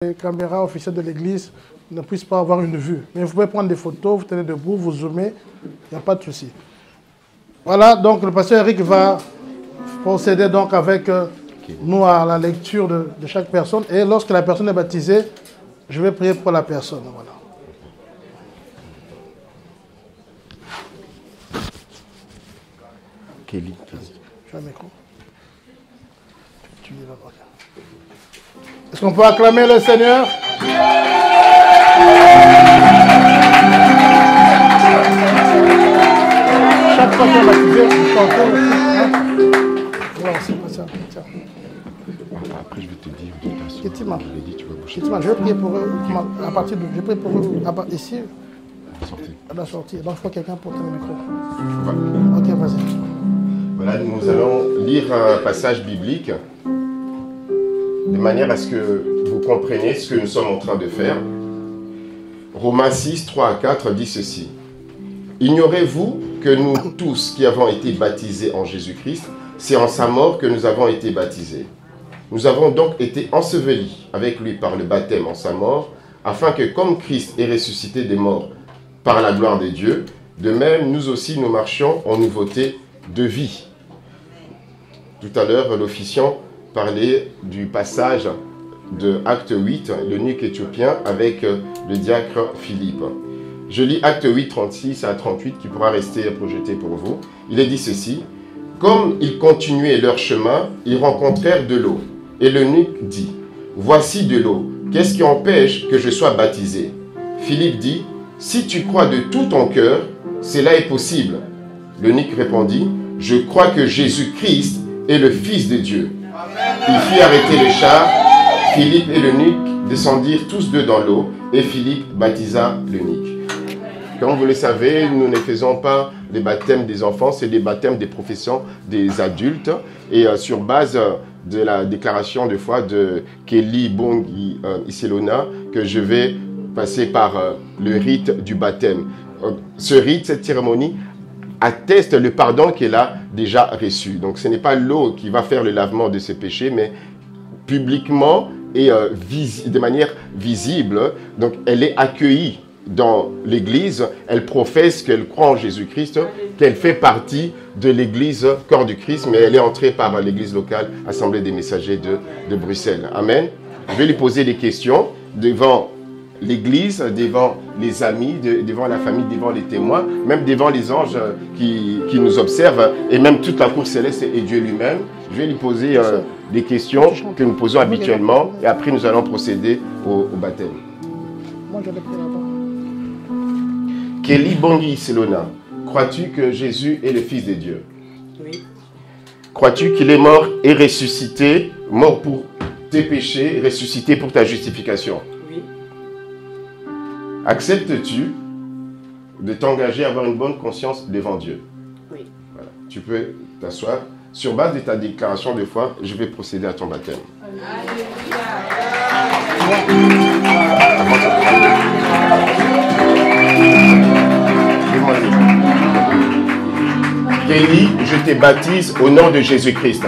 Les caméras officielles de l'église ne puissent pas avoir une vue. Mais vous pouvez prendre des photos, vous tenez debout, vous zoomez, il n'y a pas de souci. Voilà, donc le pasteur Eric va procéder donc avec nous à la lecture de chaque personne. Et lorsque la personne est baptisée, je vais prier pour la personne. Voilà. Kelly. Tu as un micro? Tu dis là-bas. Est-ce qu'on peut acclamer le Seigneur? Chaque fois qu'on est baptisé, on chante. Voilà, c'est ça. Après, je vais te dire de ta soeur. Ketima. Je vais dire, tu vas bouger. Ketima, je vais prier pour eux à partir de. Je prie pour eux ici, Sortez. à la sortie. Donc, je vois quelqu'un pour tenir le micro. Voilà. Ok, vas-y. Voilà, nous allons lire un passage biblique de manière à ce que vous compreniez ce que nous sommes en train de faire. Romains 6, 3 à 4 dit ceci. Ignorez-vous que nous tous qui avons été baptisés en Jésus-Christ, c'est en sa mort que nous avons été baptisés. Nous avons donc été ensevelis avec lui par le baptême en sa mort, afin que comme Christ est ressuscité des morts par la gloire de Dieu, de même nous aussi nous marchions en nouveauté de vie. Tout à l'heure, l'officiant parlait du passage de Acte 8, l'eunuque éthiopien avec le diacre Philippe. Je lis Acte 8, 36 à 38 qui pourra rester projeté pour vous. Il est dit ceci. Comme ils continuaient leur chemin, ils rencontrèrent de l'eau. Et l'eunuque dit, voici de l'eau, qu'est-ce qui empêche que je sois baptisé? Philippe dit, si tu crois de tout ton cœur, cela est possible. L'eunuque répondit, je crois que Jésus-Christ est le Fils de Dieu. Il fit arrêter le char. Philippe et l'eunuque descendirent tous deux dans l'eau et Philippe baptisa l'eunuque. Comme vous le savez, nous ne faisons pas les baptêmes des enfants, c'est des baptêmes des professions des adultes. Et sur base de la déclaration de foi de Kelly Bongi Iselona, que je vais passer par le rite du baptême. Ce rite, cette cérémonie, atteste le pardon qu'elle a déjà reçu. Donc ce n'est pas l'eau qui va faire le lavement de ses péchés, mais publiquement et de manière visible. Donc elle est accueillie dans l'église, elle professe qu'elle croit en Jésus-Christ, qu'elle fait partie de l'église corps du Christ, mais elle est entrée par l'église locale, Assemblée des messagers de Bruxelles. Amen. Je vais lui poser des questions devant l'église, devant les amis, devant la famille, devant les témoins, même devant les anges qui nous observent, et même toute la cour céleste et Dieu lui-même. Je vais lui poser des questions que nous posons habituellement, et après nous allons procéder au baptême. Moi, je l'ai pris là-bas. Kelly Bongi Selona, crois-tu que Jésus est le Fils de Dieu? Oui. Crois-tu qu'il est mort et ressuscité, mort pour tes péchés, ressuscité pour ta justification? Oui. Acceptes-tu de t'engager à avoir une bonne conscience devant Dieu? Oui. Voilà. Tu peux t'asseoir. Sur base de ta déclaration de foi, je vais procéder à ton baptême. Kelly, je te baptise au nom de Jésus-Christ.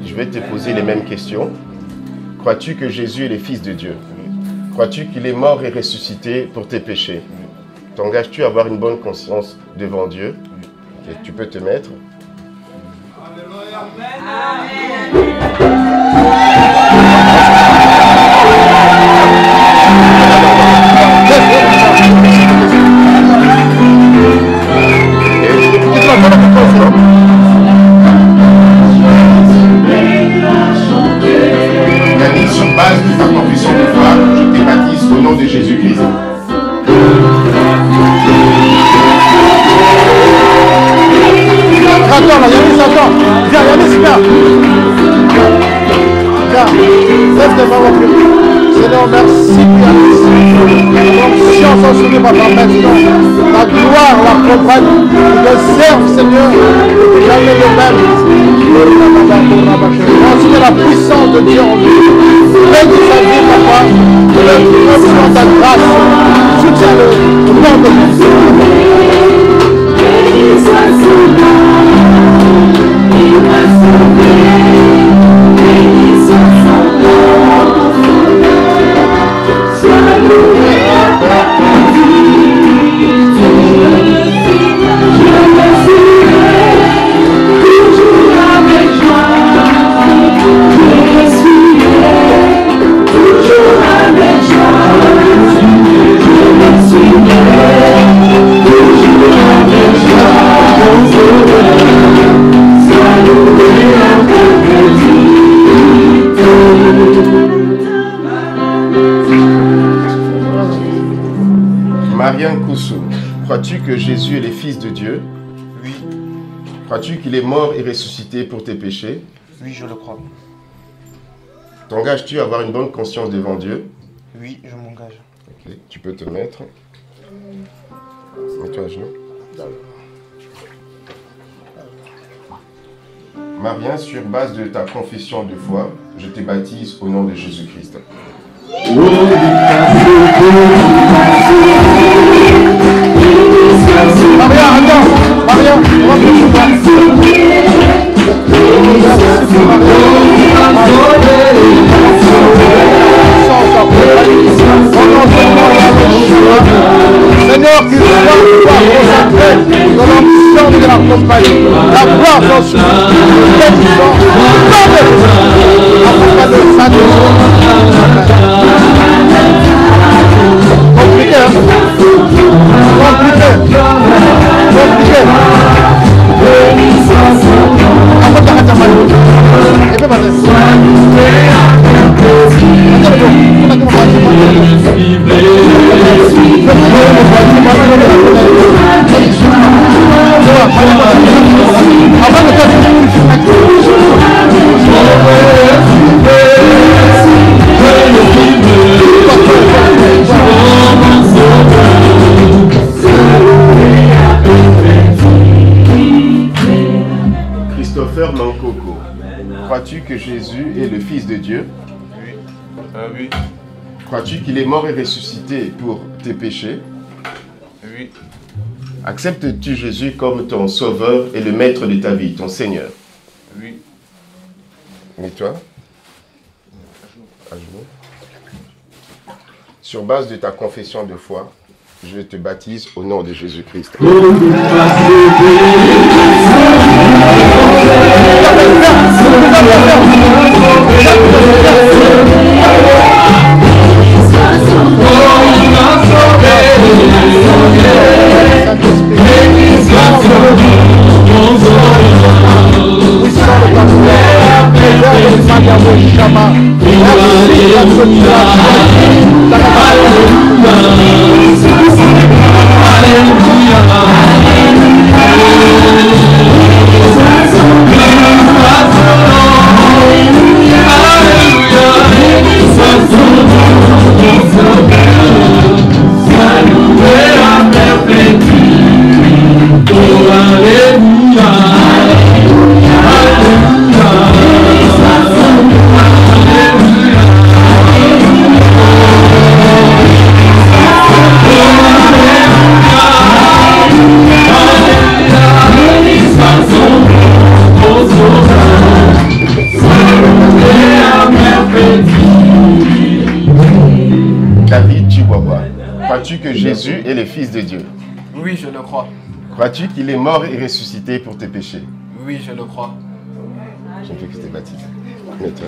Je vais te poser les mêmes questions. Crois-tu que Jésus est le Fils de Dieu? Crois-tu qu'il est mort et ressuscité pour tes péchés? T'engages-tu à avoir une bonne conscience devant Dieu? Et tu peux te mettre. Yannick, sur base de ta confession de foi, je te baptise au nom de Jésus-Christ. Attends, là, Yannis, attends. Viens, Yannis, viens. Viens. Lève tes mains au Dieu. Seigneur, merci, Yannis. L'onction sont soumis par ta maintenant. La gloire, la compagne, le serve, Seigneur. Jamais le même. Merci de la puissance de Dieu en lui. Règne sa vie, papa. Merci de ta grâce. Soutiens-le. Au nom de Jésus. Marianne Koussou, crois-tu que Jésus est le Fils de Dieu? Oui. Crois-tu qu'il est mort et ressuscité pour tes péchés? Oui, je le crois. T'engages-tu à avoir une bonne conscience devant Dieu? Oui, je m'engage. Ok, tu peux te mettre. Mets-toi à genoux. Marianne, sur base de ta confession de foi, je te baptise au nom de Jésus-Christ. Maria, attends. Maria, Seigneur, qu'il soit concentré dans l'ambition de la compagnie. La gloire soit sur nous. Compliqué, hein? Compliqué. Christopher Mankoko, crois-tu que Jésus est le Fils de Dieu? Oui. Oui. Crois-tu qu'il est mort et ressuscité pour tes péchés? Oui. Acceptes-tu Jésus comme ton sauveur et le maître de ta vie, ton Seigneur? Oui. Et toi? À genoux. Sur base de ta confession de foi, je te baptise au nom de Jésus-Christ. Crois-tu que Jésus est le Fils de Dieu? Oui, je le crois. Crois-tu qu'il est mort et ressuscité pour tes péchés? Oui, je le crois. Je ne fais que t'es baptisé. Mets-toi.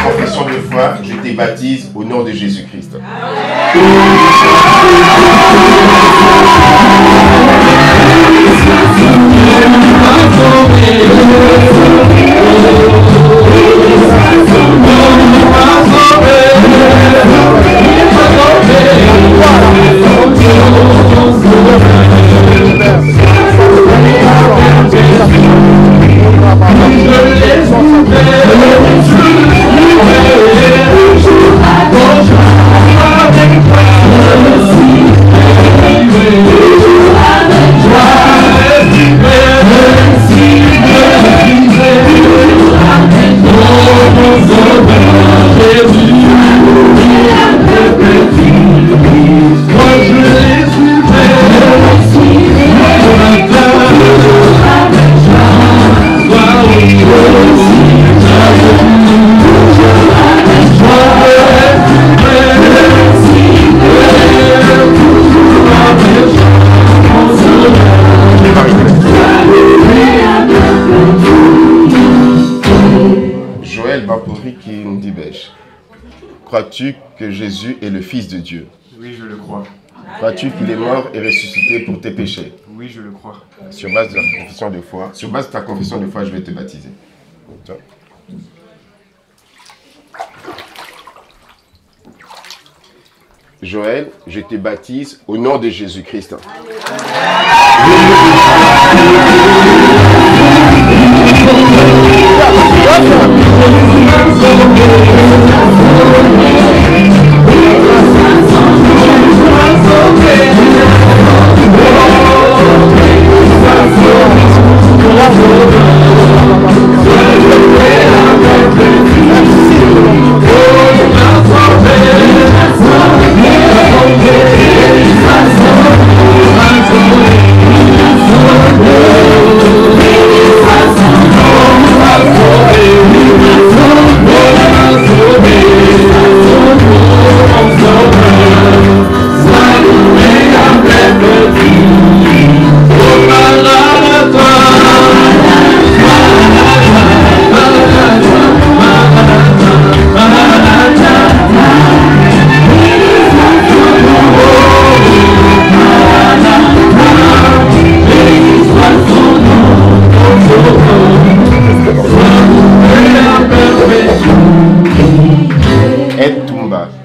Confession de foi, je te baptise au nom de Jésus-Christ. Crois-tu que Jésus est le Fils de Dieu? Oui, je le crois. Crois-tu qu'il est mort et ressuscité pour tes péchés? Oui, je le crois. Sur base de ta confession de foi, je vais te baptiser. Tiens. Joël, je te baptise au nom de Jésus-Christ.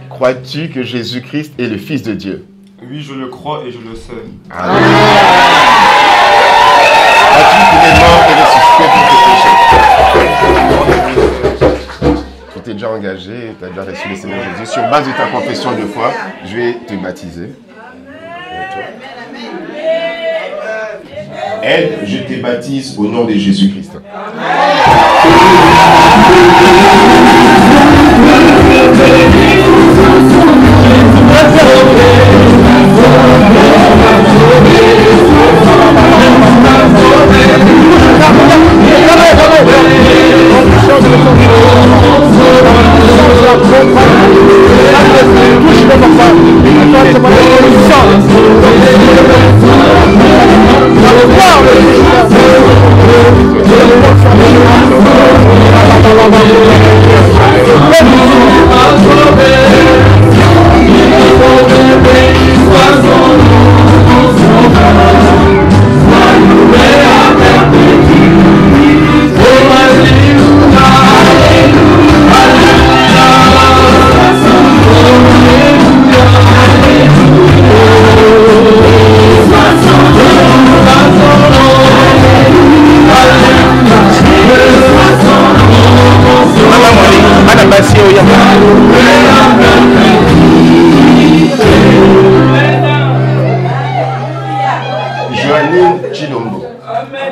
Crois-tu que Jésus-Christ est le Fils de Dieu? Oui, je le crois et je le sais. Amen. Crois-tu qu'il est mort et ressuscité pour tes péchés? Tu t'es déjà engagé, tu as déjà reçu le Seigneur Jésus. Sur base de ta confession de foi, je vais te baptiser. Elle, je te baptise au nom de Jésus-Christ.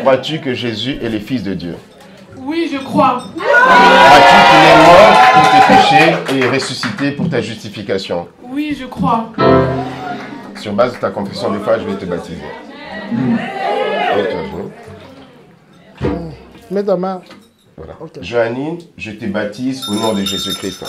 Crois-tu que Jésus est le Fils de Dieu? Oui, je crois. Crois-tu qu'il est mort pour tes péchés et ressuscité pour ta justification? Oui, je crois. Sur base de ta confession de foi, je vais te baptiser. Mets ta main. Voilà. Ok. Joannine, je te baptise au nom de Jésus-Christ.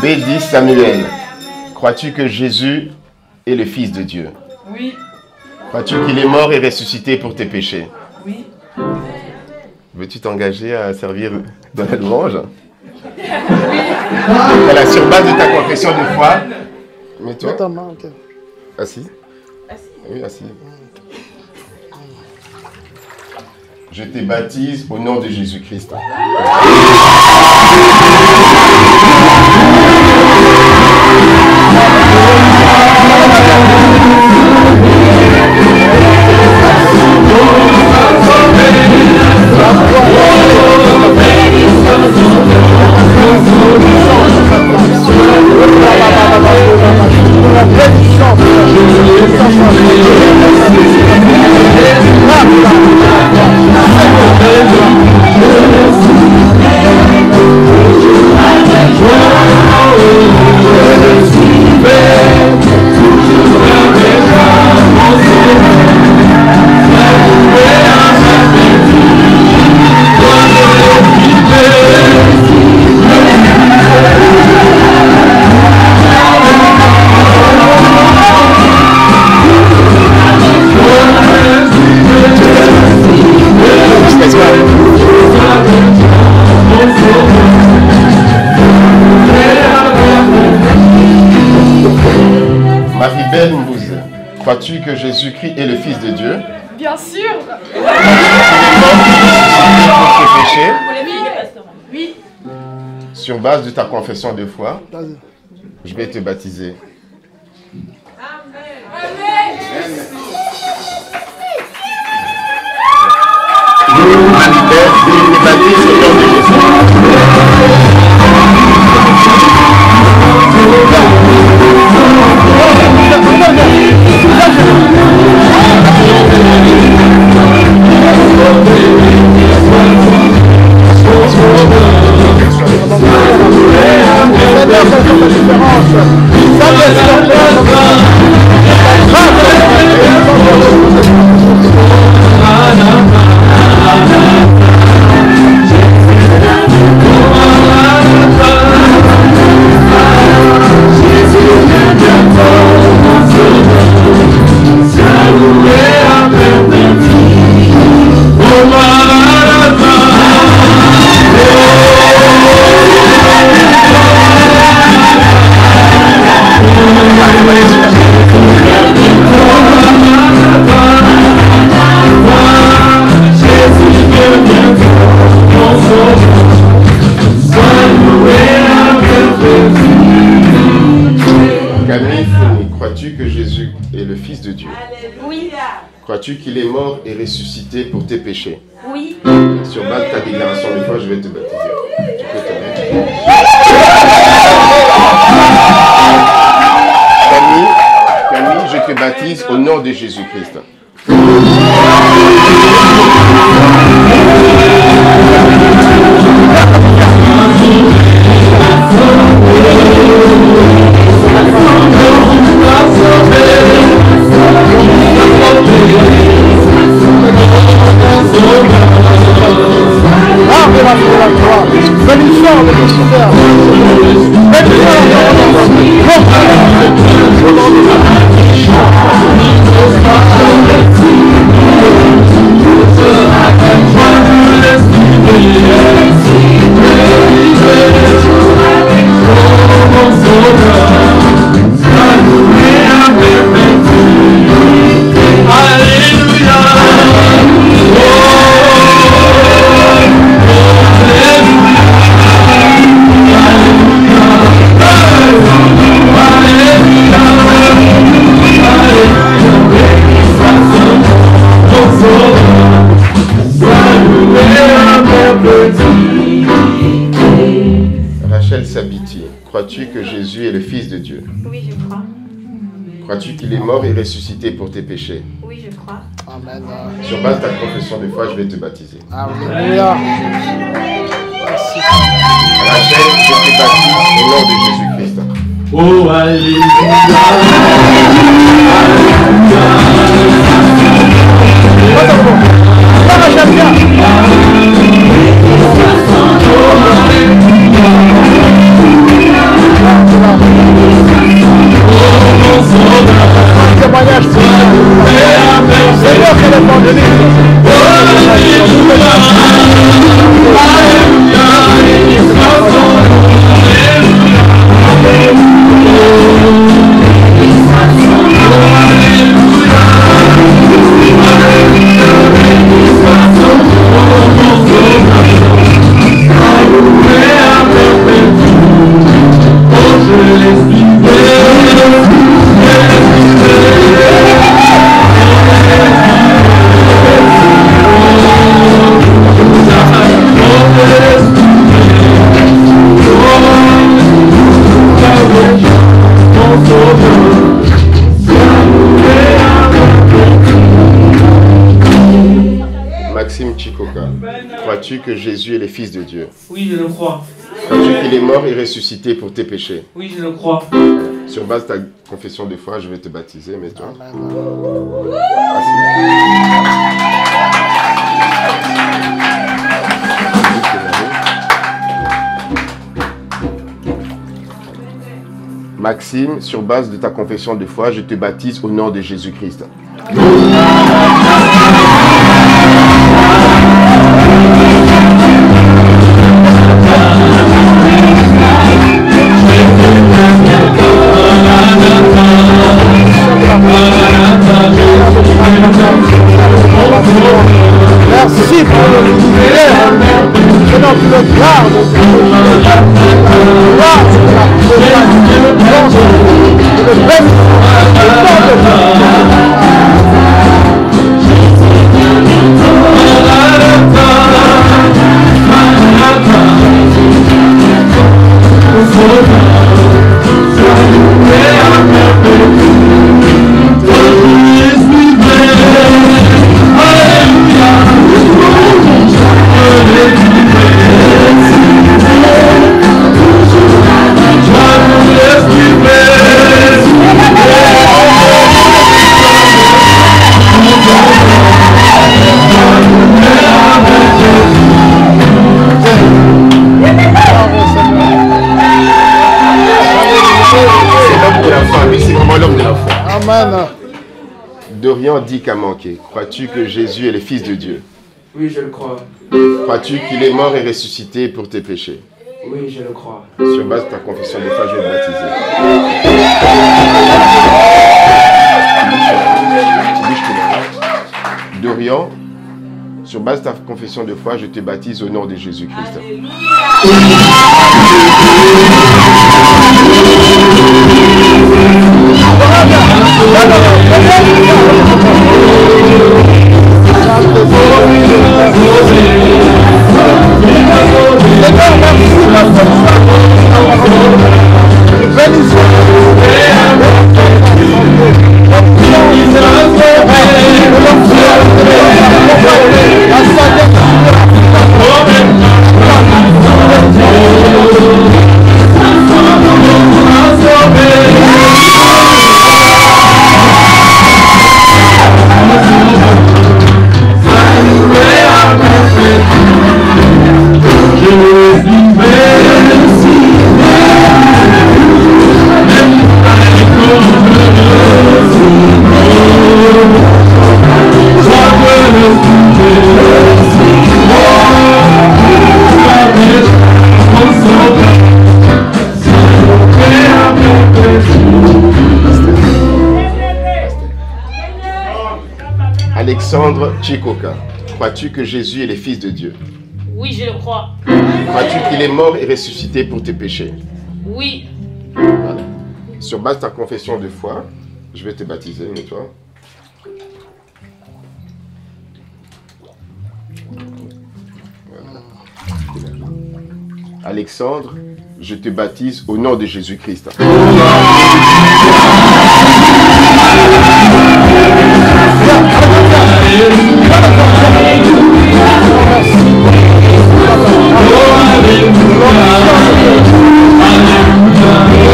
Bédi Samuel, crois-tu que Jésus est le Fils de Dieu? Oui. Crois-tu qu'il est mort et ressuscité pour tes péchés? Oui. Veux-tu t'engager à servir dans la louange? Voilà, sur base de ta confession de foi. Mets-toi. Mets ta main, ok. Assis. Oui, assis. Je te baptise au nom de Jésus-Christ. Crois-tu que Jésus-Christ est le Fils de Dieu? Bien sûr. Il est mort pour tes péchés. Oui. Sur base de ta confession de foi, je vais te baptiser. Crois-tu que Jésus est le Fils de Dieu? Oui. Crois-tu qu'il est mort et ressuscité pour tes péchés? Oui. Sur base de ta déclaration de foi, je vais te baptiser. Tu peux te mettre. Camille, je te baptise au nom de Jésus-Christ. Bénédiction, Rachel Sabiti, crois-tu que Jésus est le Fils de Dieu? Oui, je crois. Crois-tu qu'il est mort et ressuscité pour tes péchés? Oui, je crois. Amen. Sur base de ta confession de foi, je vais te baptiser. Alléluia. Merci. Rachel, je te baptise au nom de Jésus-Christ. Oh, Alléluia. Crois-tu que Jésus est le Fils de Dieu? Oui, je le crois. Crois-tu qu'il est mort et ressuscité pour tes péchés? Oui, je le crois. Sur base de ta confession de foi, je vais te baptiser, mets-toi. Maxime, sur base de ta confession de foi, je te baptise au nom de Jésus-Christ. Merci pour le ministère. Que notre le garde. Dorian dit qu'à manquer. Crois-tu que Jésus est le Fils de Dieu? Oui, je le crois. Crois-tu qu'il est mort et ressuscité pour tes péchés? Oui, je le crois. Sur base de ta confession de foi, je vais te baptiser. Dorian, sur base de ta confession de foi, je te baptise au nom de Jésus-Christ. Alexandre Chikoka, crois-tu que Jésus est le Fils de Dieu? Oui, je le crois. Crois-tu qu'il est mort et ressuscité pour tes péchés? Oui. Voilà. Sur base de ta confession de foi, je vais te baptiser, mets-toi. Voilà. Alexandre je te baptise au nom de Jésus-Christ.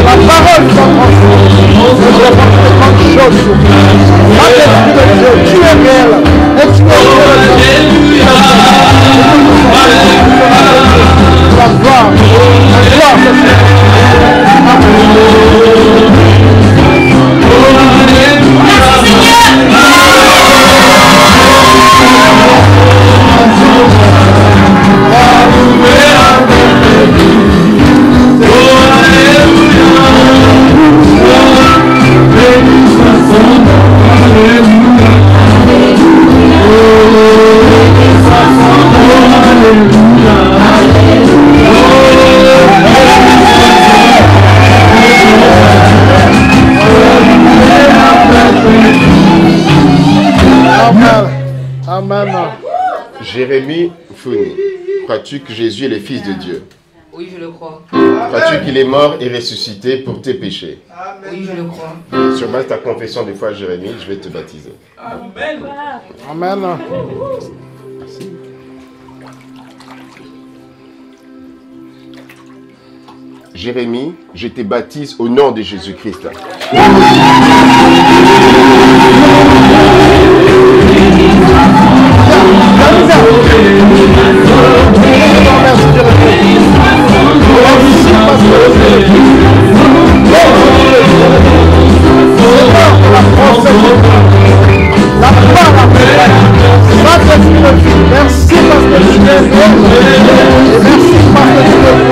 La parole soit transformée. Je vais faire grandes choses sur vous. L'Esprit de Dieu, tu es réel. Et tu es réel. La gloire. La gloire. Amen. Jérémie Founi, crois-tu que Jésus est le Fils de Dieu? Oui, je le crois. Crois-tu qu'il est mort et ressuscité pour tes péchés? Oui, je le crois. Sur base de ta confession de foi, Jérémie, je vais te baptiser. Amen. Amen. Merci. Jérémie, je te baptise au nom de Jésus-Christ. Merci parce que tu es et merci parce que tu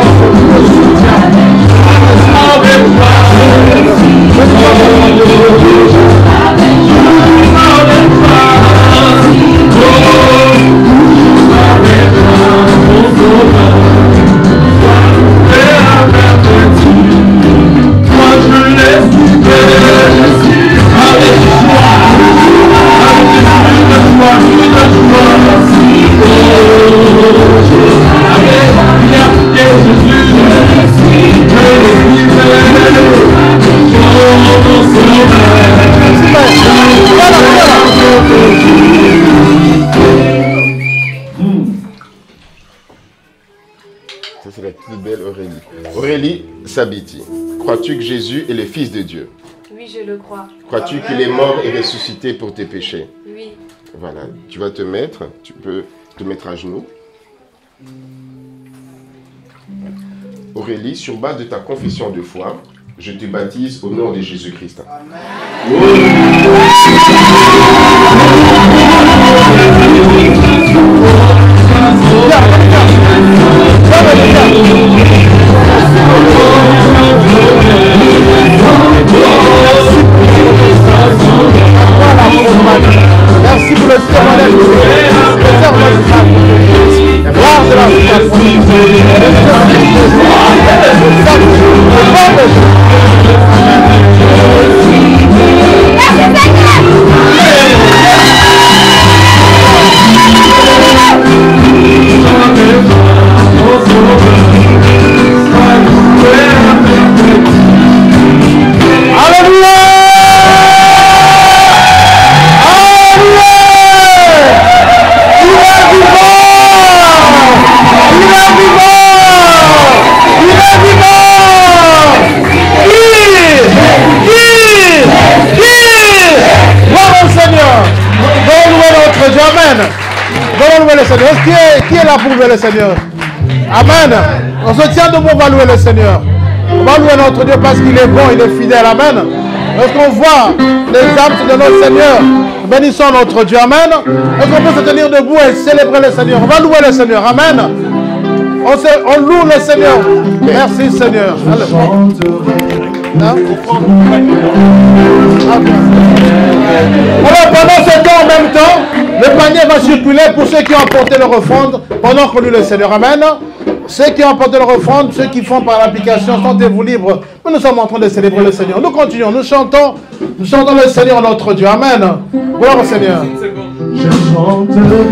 Ça, c'est la toute belle Aurélie. Aurélie Sabiti, crois-tu que Jésus est le Fils de Dieu? Oui, je le crois. Crois-tu qu'il est mort et ressuscité pour tes péchés? Oui. Voilà, tu vas te mettre, tu peux te mettre à genoux. Aurélie, sur base de ta confession de foi, je te baptise au nom de Jésus-Christ. Merci pour le témoignage. Gloire de la Qui est là pour louer le Seigneur? Amen. On se tient debout, on va louer le Seigneur. On va louer notre Dieu parce qu'il est bon, il est fidèle. Amen. Lorsqu'on voit les âmes de notre Seigneur, bénissons notre Dieu. Amen. Est-ce qu'on peut se tenir debout et célébrer le Seigneur? On va louer le Seigneur. Amen. On loue le Seigneur. Merci Seigneur. Alors pendant ce temps, en même temps, le panier va circuler pour ceux qui ont apporté leur offrande pendant qu'on loue le Seigneur. Amen. Ceux qui ont apporté leur offrande, ceux qui font par l'application, sentez-vous libres. Mais nous sommes en train de célébrer le Seigneur. Nous continuons, nous chantons le Seigneur notre Dieu. Amen. Gloire au Seigneur. Je chanterai.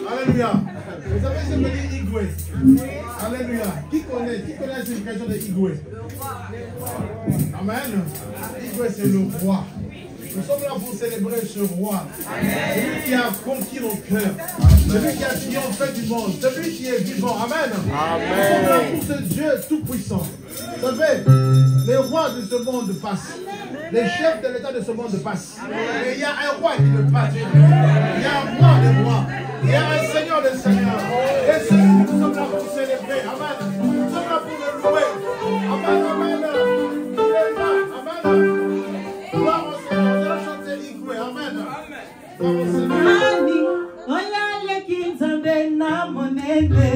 Alléluia. Vous savez ce que veut dire Igwe? Alléluia. Qui connaît la signification de Igwe? Amen. Igwe, c'est le roi. Nous sommes là pour célébrer ce roi. Celui qui a conquis nos cœurs. Celui qui a triomphé du monde. Celui qui est vivant. Amen. Nous sommes là pour ce Dieu tout-puissant. Vous savez, les rois de ce monde passent. Les chefs de l'état de ce monde passent. Mais il y a un roi qui ne passe. Il y a un roi des rois. Il y a un seigneur des seigneurs. Et c'est ce que nous sommes là pour célébrer. Amen. Nous sommes là pour le louer. Amen, amen. Il est là. Amen. Gloire au Seigneur. Nous allons chanter Igwe. Amen. Gloire au Seigneur. Nani, oya leki zambe na monene.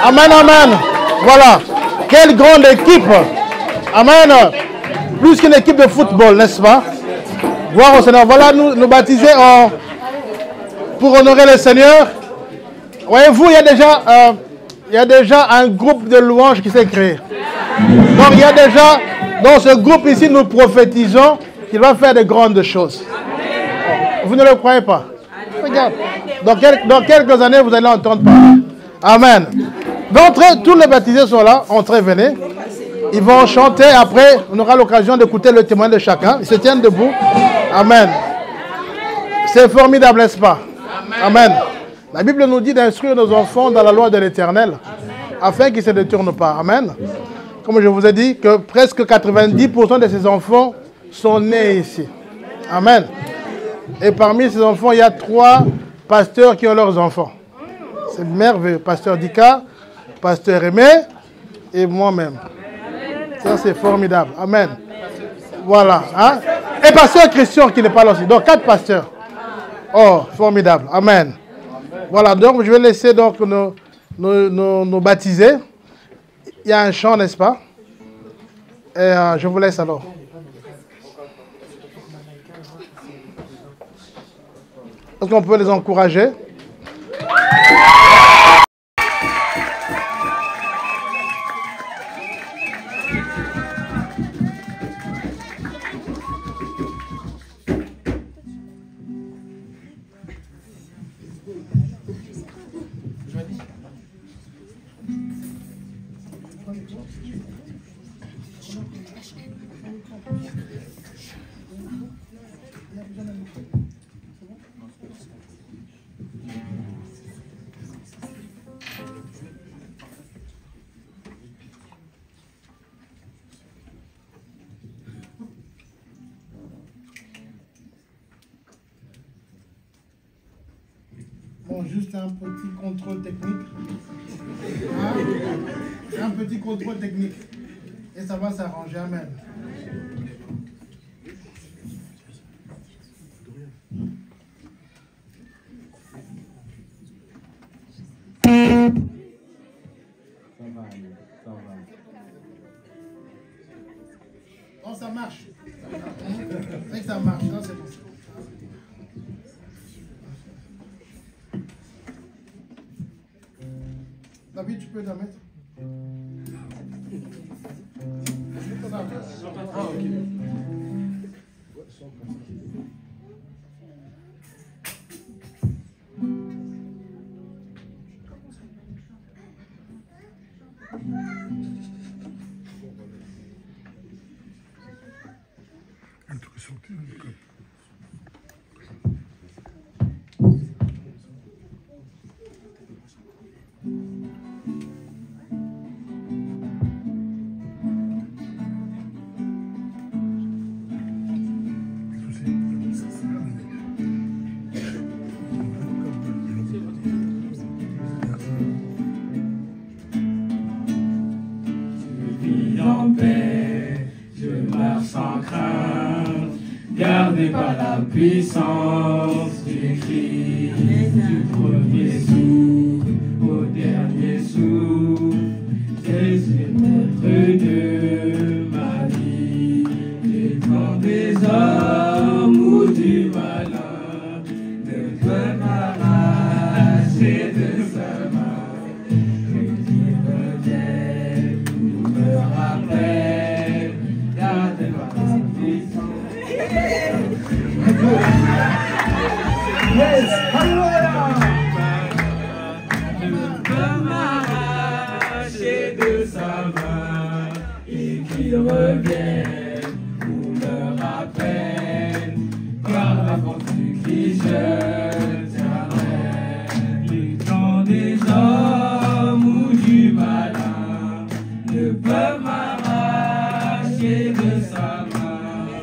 Amen, amen. Voilà. Quelle grande équipe. Amen. Plus qu'une équipe de football, n'est-ce pas? Gloire au Seigneur. Voilà, nous baptiser pour honorer le Seigneur. Voyez-vous, il y a déjà un groupe de louanges qui s'est créé. Donc, il y a déjà, dans ce groupe ici, nous prophétisons qu'il va faire de grandes choses. Vous ne le croyez pas? Regarde. Dans quelques années, vous allez entendre parler. Amen. D'entrée, tous les baptisés sont là. Entrez, venez. Ils vont chanter. Après, on aura l'occasion d'écouter le témoin de chacun. Ils se tiennent debout. Amen. C'est formidable, n'est-ce pas? Amen. La Bible nous dit d'instruire nos enfants dans la loi de l'Éternel, afin qu'ils ne se détournent pas. Amen. Comme je vous ai dit, que presque 90% de ces enfants sont nés ici. Amen. Et parmi ces enfants, il y a 3 pasteurs qui ont leurs enfants. C'est merveilleux. Pasteur Dika, Pasteur Aimé et moi-même. Ça, c'est formidable. Amen. Voilà. Hein? Et Pasteur Christian qui n'est pas là aussi. Donc, 4 pasteurs. Oh, formidable. Amen. Voilà. Donc, je vais laisser donc nous baptiser. Il y a un chant, n'est-ce pas? Et je vous laisse alors. Est-ce qu'on peut les encourager? Bon, juste un petit contrôle technique. Hein? Un petit contrôle technique. Et ça va s'arranger. Amen. Oh, ça marche. C'est que ça marche. Non, c'est bon. David, tu peux la mettre? Ah, ok. Je vis en paix, je meurs sans crainte. gardé par la puissance du Christ, du premier souffle au dernier souffle. Jésus est maître de ma vie, du corps des hommes ou du malin, ne peut m'arracher de sa main. Que Dieu revienne ou me rappelle, gardé par la puissance. Yes, hallelujah. Ne peut m'arracher de sa main et qu'il revienne ou me rappelle, par la force du Christ je tiendrai. Du temps des hommes ou du malin ne peut m'arracher de sa main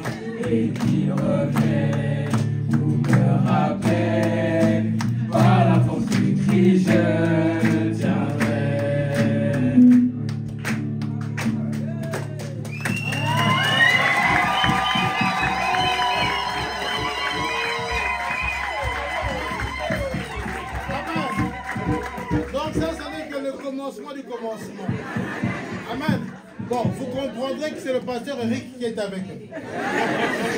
et qu'il revienne ou me rappelle, par la force du Christ je tiendrai. Donc ça n'est que le commencement du commencement. Amen. Bon, vous comprendrez que c'est le pasteur Eric qui est avec eux.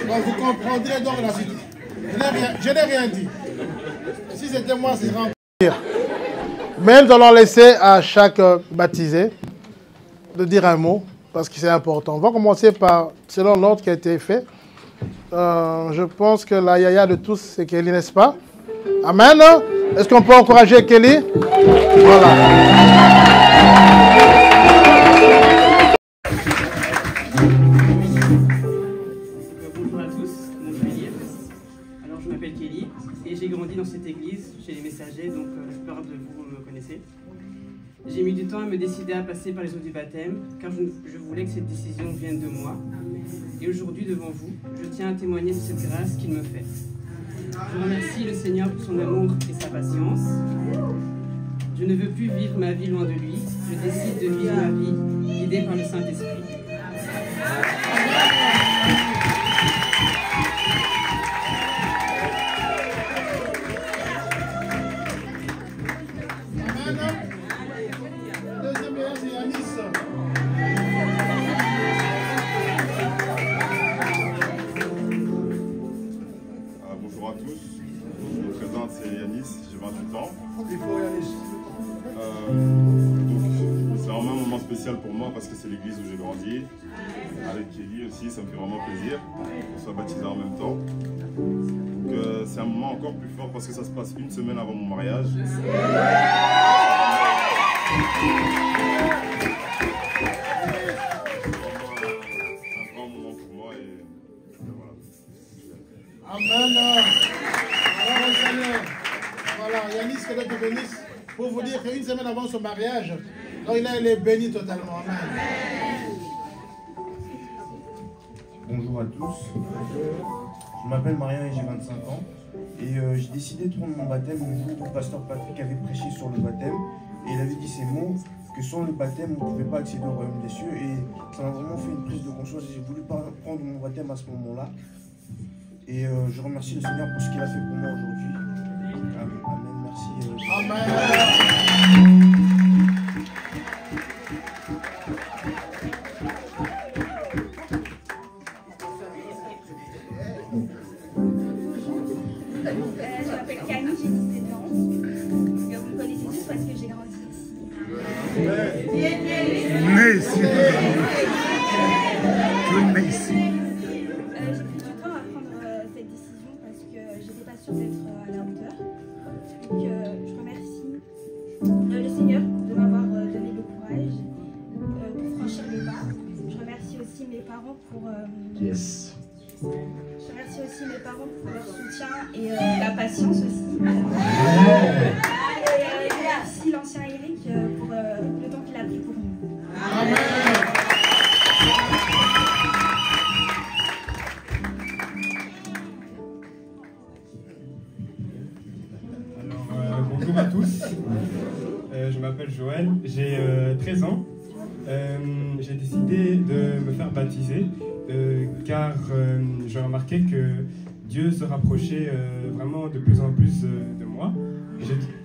Donc vous comprendrez donc la suite. Je n'ai rien dit. Si c'était moi, ce serait encore pire. Mais nous allons laisser à chaque baptisé de dire un mot, parce que c'est important. On va commencer par, selon l'ordre qui a été fait. Je pense que la yaya de tous, c'est Kelly, n'est-ce pas? Amen. Est-ce qu'on peut encourager Kelly? Voilà. Bonjour à tous, mon nom est Elias. Alors je m'appelle Kelly et j'ai grandi dans cette église chez les messagers, donc la plupart de vous me connaissez. J'ai mis du temps à me décider à passer par les eaux du baptême car je voulais que cette décision vienne de moi. Et aujourd'hui devant vous, je tiens à témoigner de cette grâce qu'il me fait. Je remercie le Seigneur pour son amour et sa patience. Je ne veux plus vivre ma vie loin de lui. Je décide de vivre ma vie guidée par le Saint-Esprit. Bonjour à tous, je me présente, c'est Yanis, j'ai 28 ans. Donc c'est vraiment un moment spécial pour moi parce que c'est l'église où j'ai grandi. Avec Kelly aussi, ça me fait vraiment plaisir qu'on soit baptisé en même temps. Donc c'est un moment encore plus fort parce que ça se passe une semaine avant mon mariage. Amen. Alors, Seigneur, voilà, Yanis, que Dieu te bénisse, pour vous dire qu'une semaine avant son mariage, donc il est béni totalement. Amen. Bonjour à tous. Je m'appelle Marian et j'ai 25 ans. Et j'ai décidé de prendre mon baptême le jour où le pasteur Patrick avait prêché sur le baptême. Et il avait dit ces mots, que sans le baptême, on ne pouvait pas accéder au royaume des cieux. Et ça m'a vraiment fait une prise de conscience. J'ai voulu prendre mon baptême à ce moment-là. Et je remercie le Seigneur pour ce qu'il a fait pour moi aujourd'hui. Amen, merci. Amen. Je m'appelle Camille, j'ai 17 ans. Vous me connaissez tous parce que j'ai grandi ici. Mais ici. Tu es né ici. J'ai pris du temps à prendre cette décision parce que j'étais pas sûre d'être à la hauteur. Donc je remercie le Seigneur de m'avoir donné le courage pour franchir les pas. Je remercie aussi mes parents pour... Yes. Je remercie aussi mes parents pour leur soutien et la patience aussi. Et merci l'ancien Eric pour le temps qu'il a pris pour nous. Amen. Bonjour à tous, je m'appelle Joël, j'ai 13 ans. J'ai décidé de me faire baptiser car j'ai remarqué que Dieu se rapprochait vraiment de plus en plus de moi.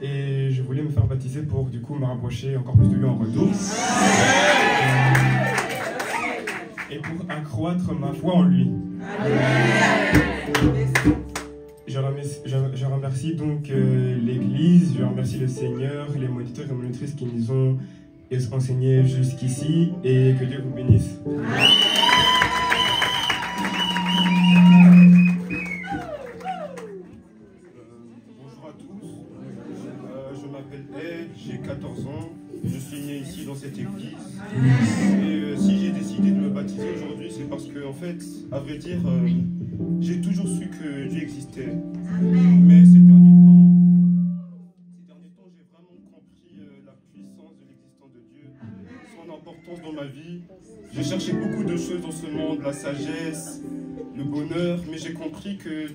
Et je voulais me faire baptiser pour du coup me rapprocher encore plus de lui en retour. Et pour accroître ma foi en lui. Je remercie donc l'Église, je remercie le Seigneur, les moniteurs et monitrices qui nous ont enseigné jusqu'ici, et que Dieu vous bénisse. Bonjour à tous, je m'appelle Ed, j'ai 14 ans, je suis né ici dans cette église. Et si j'ai décidé de me baptiser aujourd'hui, c'est parce que, en fait, à vrai dire, j'ai toujours su que Dieu existait. Mais ces derniers temps, j'ai vraiment compris la puissance de l'existence de Dieu, son importance dans ma vie. J'ai cherché beaucoup de choses dans ce monde, la sagesse, le bonheur, mais j'ai compris que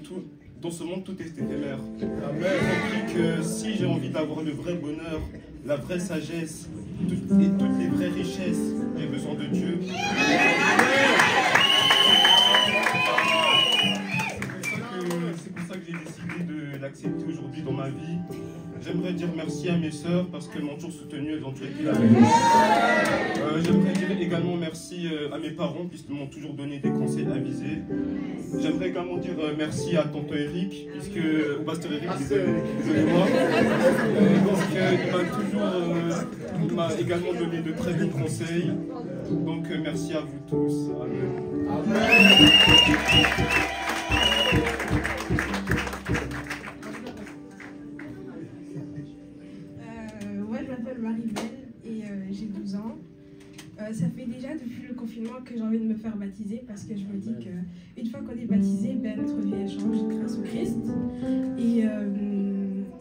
dans ce monde, tout est éphémère. J'ai compris que si j'ai envie d'avoir le vrai bonheur, la vraie sagesse et toutes les vraies richesses, j'ai besoin de Dieu. C'est pour ça que j'ai décidé de l'accepter aujourd'hui dans ma vie. J'aimerais dire merci à mes sœurs parce qu'elles m'ont toujours soutenu, elles ont toujours été là avec moi. J'aimerais dire également merci à mes parents puisqu'ils m'ont toujours donné des conseils avisés. J'aimerais également dire merci à tonton Eric, au pasteur Eric, désolé-moi. Il m'a également donné de très bons conseils. Donc merci à vous tous. Amen. Moi, je m'appelle Marie-Belle et j'ai 12 ans. Ça fait déjà depuis le confinement que j'ai envie de me faire baptiser parce que je me dis qu'une fois qu'on est baptisé, notre vie elle change grâce au Christ. Et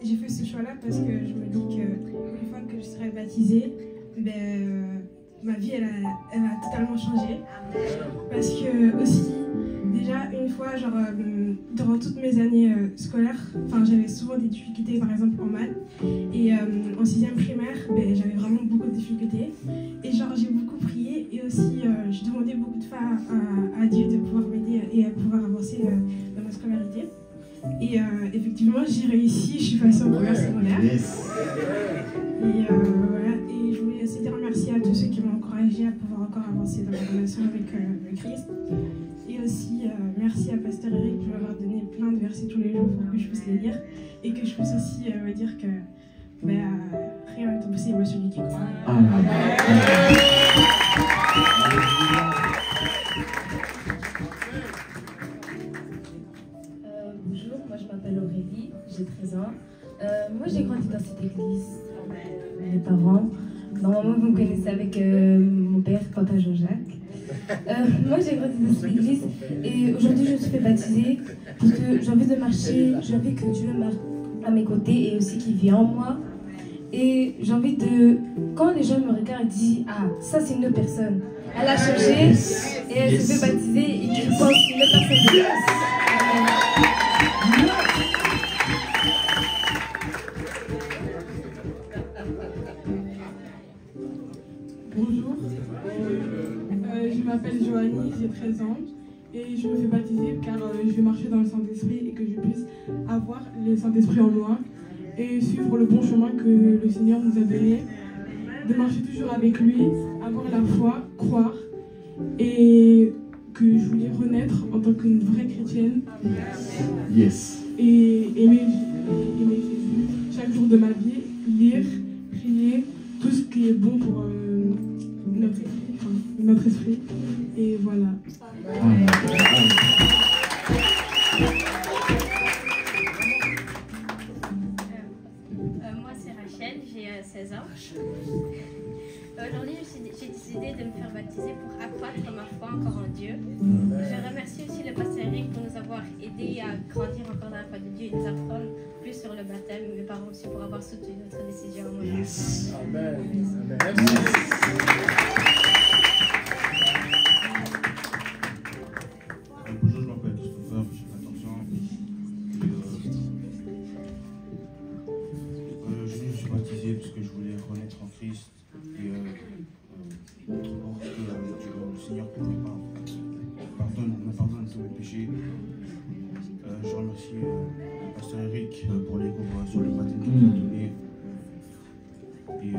j'ai fait ce choix-là parce que je me dis qu'une fois que je serai baptisée, ma vie elle a totalement changé. Parce que aussi, déjà une fois, durant toutes mes années scolaires, j'avais souvent des difficultés, par exemple en maths. Et en 6e primaire, j'avais vraiment beaucoup de difficultés. Et j'ai beaucoup prié et aussi je demandais beaucoup de fois à Dieu de pouvoir m'aider et à pouvoir avancer dans ma scolarité. Et effectivement, j'ai réussi, je suis passée en première secondaire. Et voilà, et je voulais aussi dire merci à tous ceux qui m'ont encouragé à pouvoir encore avancer dans ma relation avec le Christ. Et aussi, merci à Pasteur Eric de m'avoir donné plein de versets tous les jours pour que je puisse les lire et que je puisse aussi me dire que rien n'est impossible à celui qui croit. Bonjour, moi je m'appelle Aurélie, j'ai 13 ans. Moi j'ai grandi dans cette église, mes parents. Normalement vous me connaissez avec mon père, Papa Jean-Jacques. Moi j'ai grandi dans cette église et aujourd'hui je me suis fait baptiser parce que j'ai envie de marcher, j'ai envie que Dieu marche à mes côtés et aussi qu'il vit en moi. Et j'ai envie de... Quand les gens me regardent et disent « Ah, ça c'est une autre personne. Elle a changé et elle se fait baptiser et qu'ils pensent une autre personne. » Bonjour, je m'appelle Joanie, j'ai 13 ans et je me fais baptiser car je vais marcher dans le Saint-Esprit et que je puisse avoir le Saint-Esprit en moi et suivre le bon chemin que le Seigneur nous a donné, de marcher toujours avec lui, avoir la foi, croire et que je voulais renaître en tant qu'une vraie chrétienne. Yes. Et aimer Jésus chaque jour de ma vie, lire, prier, tout ce qui est bon pour notre esprit. Et voilà. Moi c'est Rachel, j'ai 16 ans. Aujourd'hui j'ai décidé de me faire baptiser pour accroître ma foi encore en Dieu. Je remercie aussi le pasteur Eric pour nous avoir aidés à grandir encore dans la foi de Dieu et nous apprendre plus sur le baptême. Mes parents aussi pour avoir soutenu notre décision. Yes. Amen. Bonjour, je m'appelle Christopher, j'ai 14 ans. Je me suis baptisé parce que je voulais renaître en Christ et pour que le Seigneur me pardonne tous mes péchés aussi le pasteur Eric pour les cours sur le baptême qu'il nous a donné. Et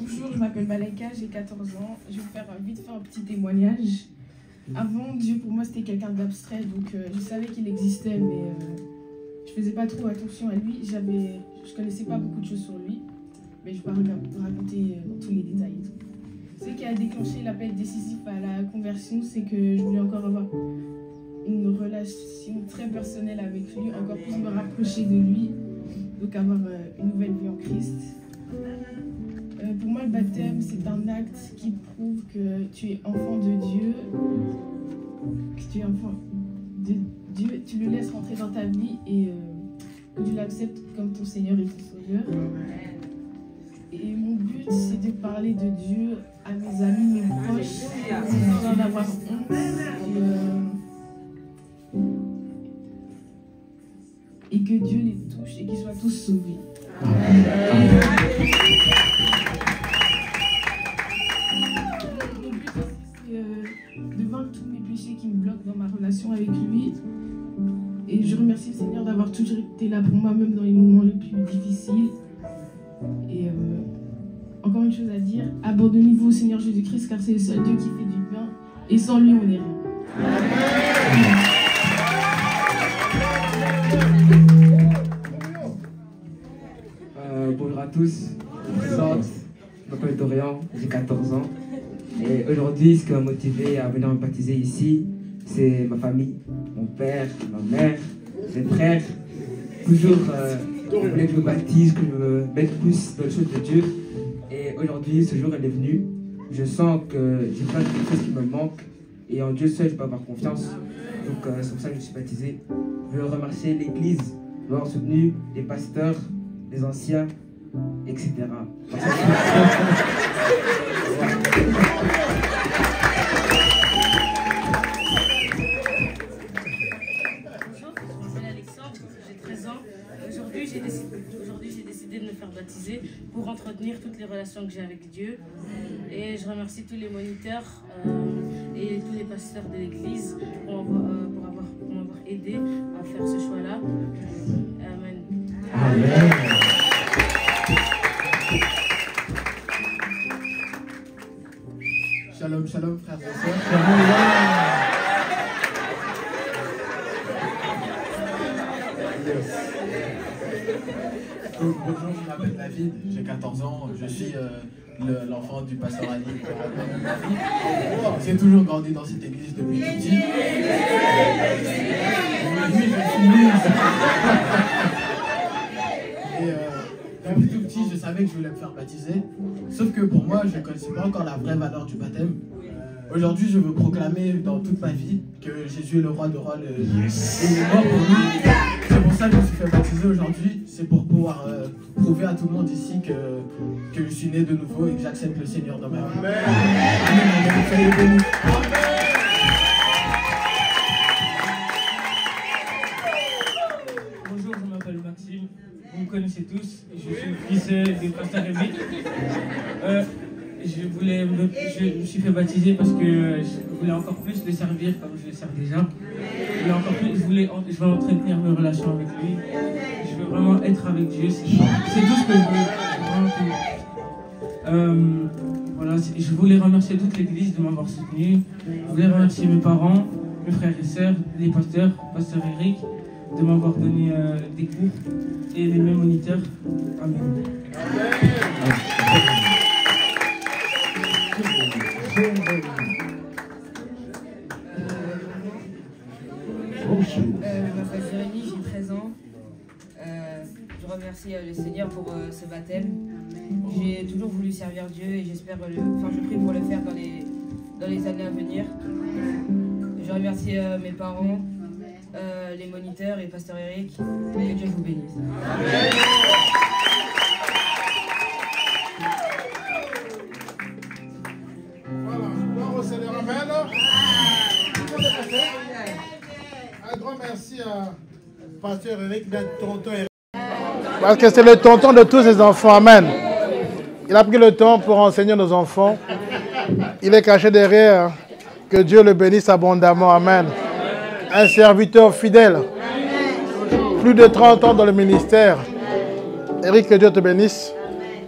Bonjour, je m'appelle Maleka, j'ai 14 ans. Je vais vite faire un petit témoignage. Avant, Dieu pour moi c'était quelqu'un d'abstrait, donc je savais qu'il existait, mais je faisais pas trop attention à lui. Je connaissais pas beaucoup de choses sur lui, mais je vais pas raconter tous les détails. Ce qui a déclenché l'appel décisif à la conversion, c'est que je voulais encore avoir une relation très personnelle avec lui, encore plus me rapprocher de lui, donc avoir une nouvelle vie en Christ. Pour moi, le baptême, c'est un acte qui prouve que tu es enfant de Dieu, que tu es enfant de Dieu, tu le laisses rentrer dans ta vie et que tu l'acceptes comme ton Seigneur et ton Sauveur. Et mon but, c'est de parler de Dieu à mes amis, mes proches, sans en avoir honte. Et que Dieu les touche et qu'ils soient tous sauvés. Mon but aussi, c'est de vaincre tous mes péchés qui me bloquent dans ma relation avec lui. Et je remercie le Seigneur d'avoir toujours été là pour moi, même dans les moments les plus difficiles. Et encore une chose à dire, abandonnez-vous au Seigneur Jésus-Christ, car c'est le seul Dieu qui fait du bien. Et sans lui, on n'est rien. Bonjour à tous, je me présente, je m'appelle Dorian, j'ai 14 ans. Et aujourd'hui, ce qui m'a motivé à venir me baptiser ici, c'est ma famille, mon père, ma mère, mes frères. Toujours, je voulais que je me baptise, que je me mette plus dans les choses de Dieu. Et aujourd'hui, ce jour est venu. Je sens que j'ai pas quelque chose qui me manque. Et en Dieu seul, je peux avoir confiance. Donc c'est pour ça que je suis baptisé. Je veux remercier l'Église de m'avoir soutenu, les pasteurs, les anciens, etc. Bonjour, je m'appelle Alexandre, j'ai 13 ans. Aujourd'hui, j'ai décidé de me faire baptiser pour entretenir toutes les relations que j'ai avec Dieu. Et je remercie tous les moniteurs et tous les pasteurs de l'église pour m'avoir aidé à faire ce choix-là. Amen. Amen. Shalom, shalom, frères et sœurs. Bonjour, je m'appelle David, j'ai 14 ans, je suis l'enfant du pasteur Ali. J'ai toujours grandi dans cette église depuis tout petit. Oui, je suis nul. Et depuis tout petit, je savais que je voulais me faire baptiser. Sauf que pour moi, je ne connaissais pas encore la vraie valeur du baptême. Aujourd'hui, je veux proclamer dans toute ma vie que Jésus est le roi de rois et il est mort pour nous. C'est pour ça que je me suis fait baptiser aujourd'hui. C'est pour pouvoir prouver à tout le monde ici que je suis né de nouveau et que j'accepte le Seigneur dans ma vie. Amen. Soyez bénis. Bonjour, je m'appelle Maxime. Vous me connaissez tous. Je suis le fils du pasteur Eric. Je me suis fait baptiser parce que je voulais encore plus le servir comme je le sers déjà. Je veux entretenir mes relations avec lui. Je veux vraiment être avec Dieu. C'est tout ce que je veux. Voilà, je voulais remercier toute l'église de m'avoir soutenu. Je voulais remercier mes parents, mes frères et sœurs, les pasteurs, pasteur Eric, de m'avoir donné des cours et les mêmes moniteurs. Amen. Je m'appelle Jérémy, j'ai 13 ans. Je remercie le Seigneur pour ce baptême. J'ai toujours voulu servir Dieu et je prie pour le faire dans les années à venir. Je remercie mes parents, les moniteurs et pasteur Eric. Que Dieu vous bénisse. Voilà, gloire au Seigneur, amen. Un grand merci à Pasteur Eric, il a tonton Eric. Parce que c'est le tonton de tous les enfants. Amen. Il a pris le temps pour enseigner nos enfants. Il est caché derrière. Que Dieu le bénisse abondamment. Amen. Un serviteur fidèle. Plus de 30 ans dans le ministère. Eric, que Dieu te bénisse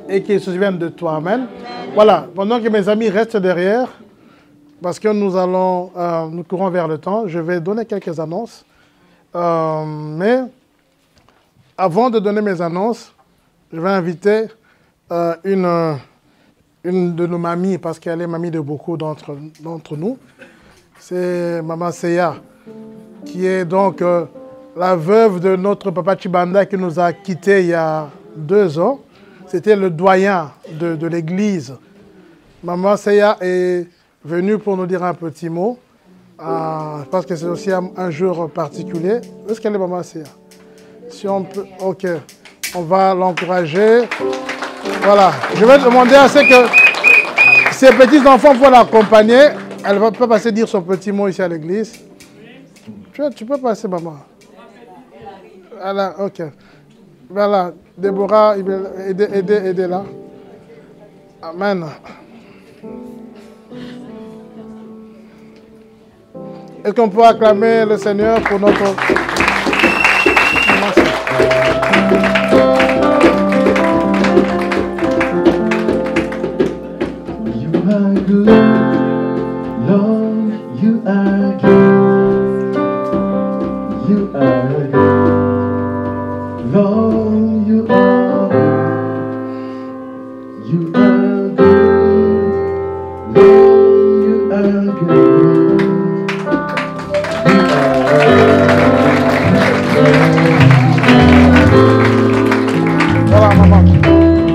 et qu'il se souvienne de toi. Amen. Voilà. Pendant que mes amis restent derrière, parce que nous courons vers le temps, je vais donner quelques annonces. Mais avant de donner mes annonces, je vais inviter une de nos mamies, parce qu'elle est mamie de beaucoup d'entre nous. C'est Maman Seya, qui est donc la veuve de notre papa Chibanda qui nous a quittés il y a 2 ans. C'était le doyen de l'église. Maman Seya est venue pour nous dire un petit mot, parce que c'est aussi un jour particulier. Où est-ce qu'elle est, Maman Seya? Si on peut, ok, on va l'encourager. Voilà, je vais demander à ce que ses petits-enfants pour l'accompagner. Elle va pas passer dire son petit mot ici à l'église. Tu peux passer, maman. Voilà, ok. Voilà, Déborah, aidez-la. Amen. Est-ce qu'on peut acclamer le Seigneur pour notre... You are good, Lord, you are good. You are good, Lord, you are good. You are good, Lord, you are good. Voilà, maman.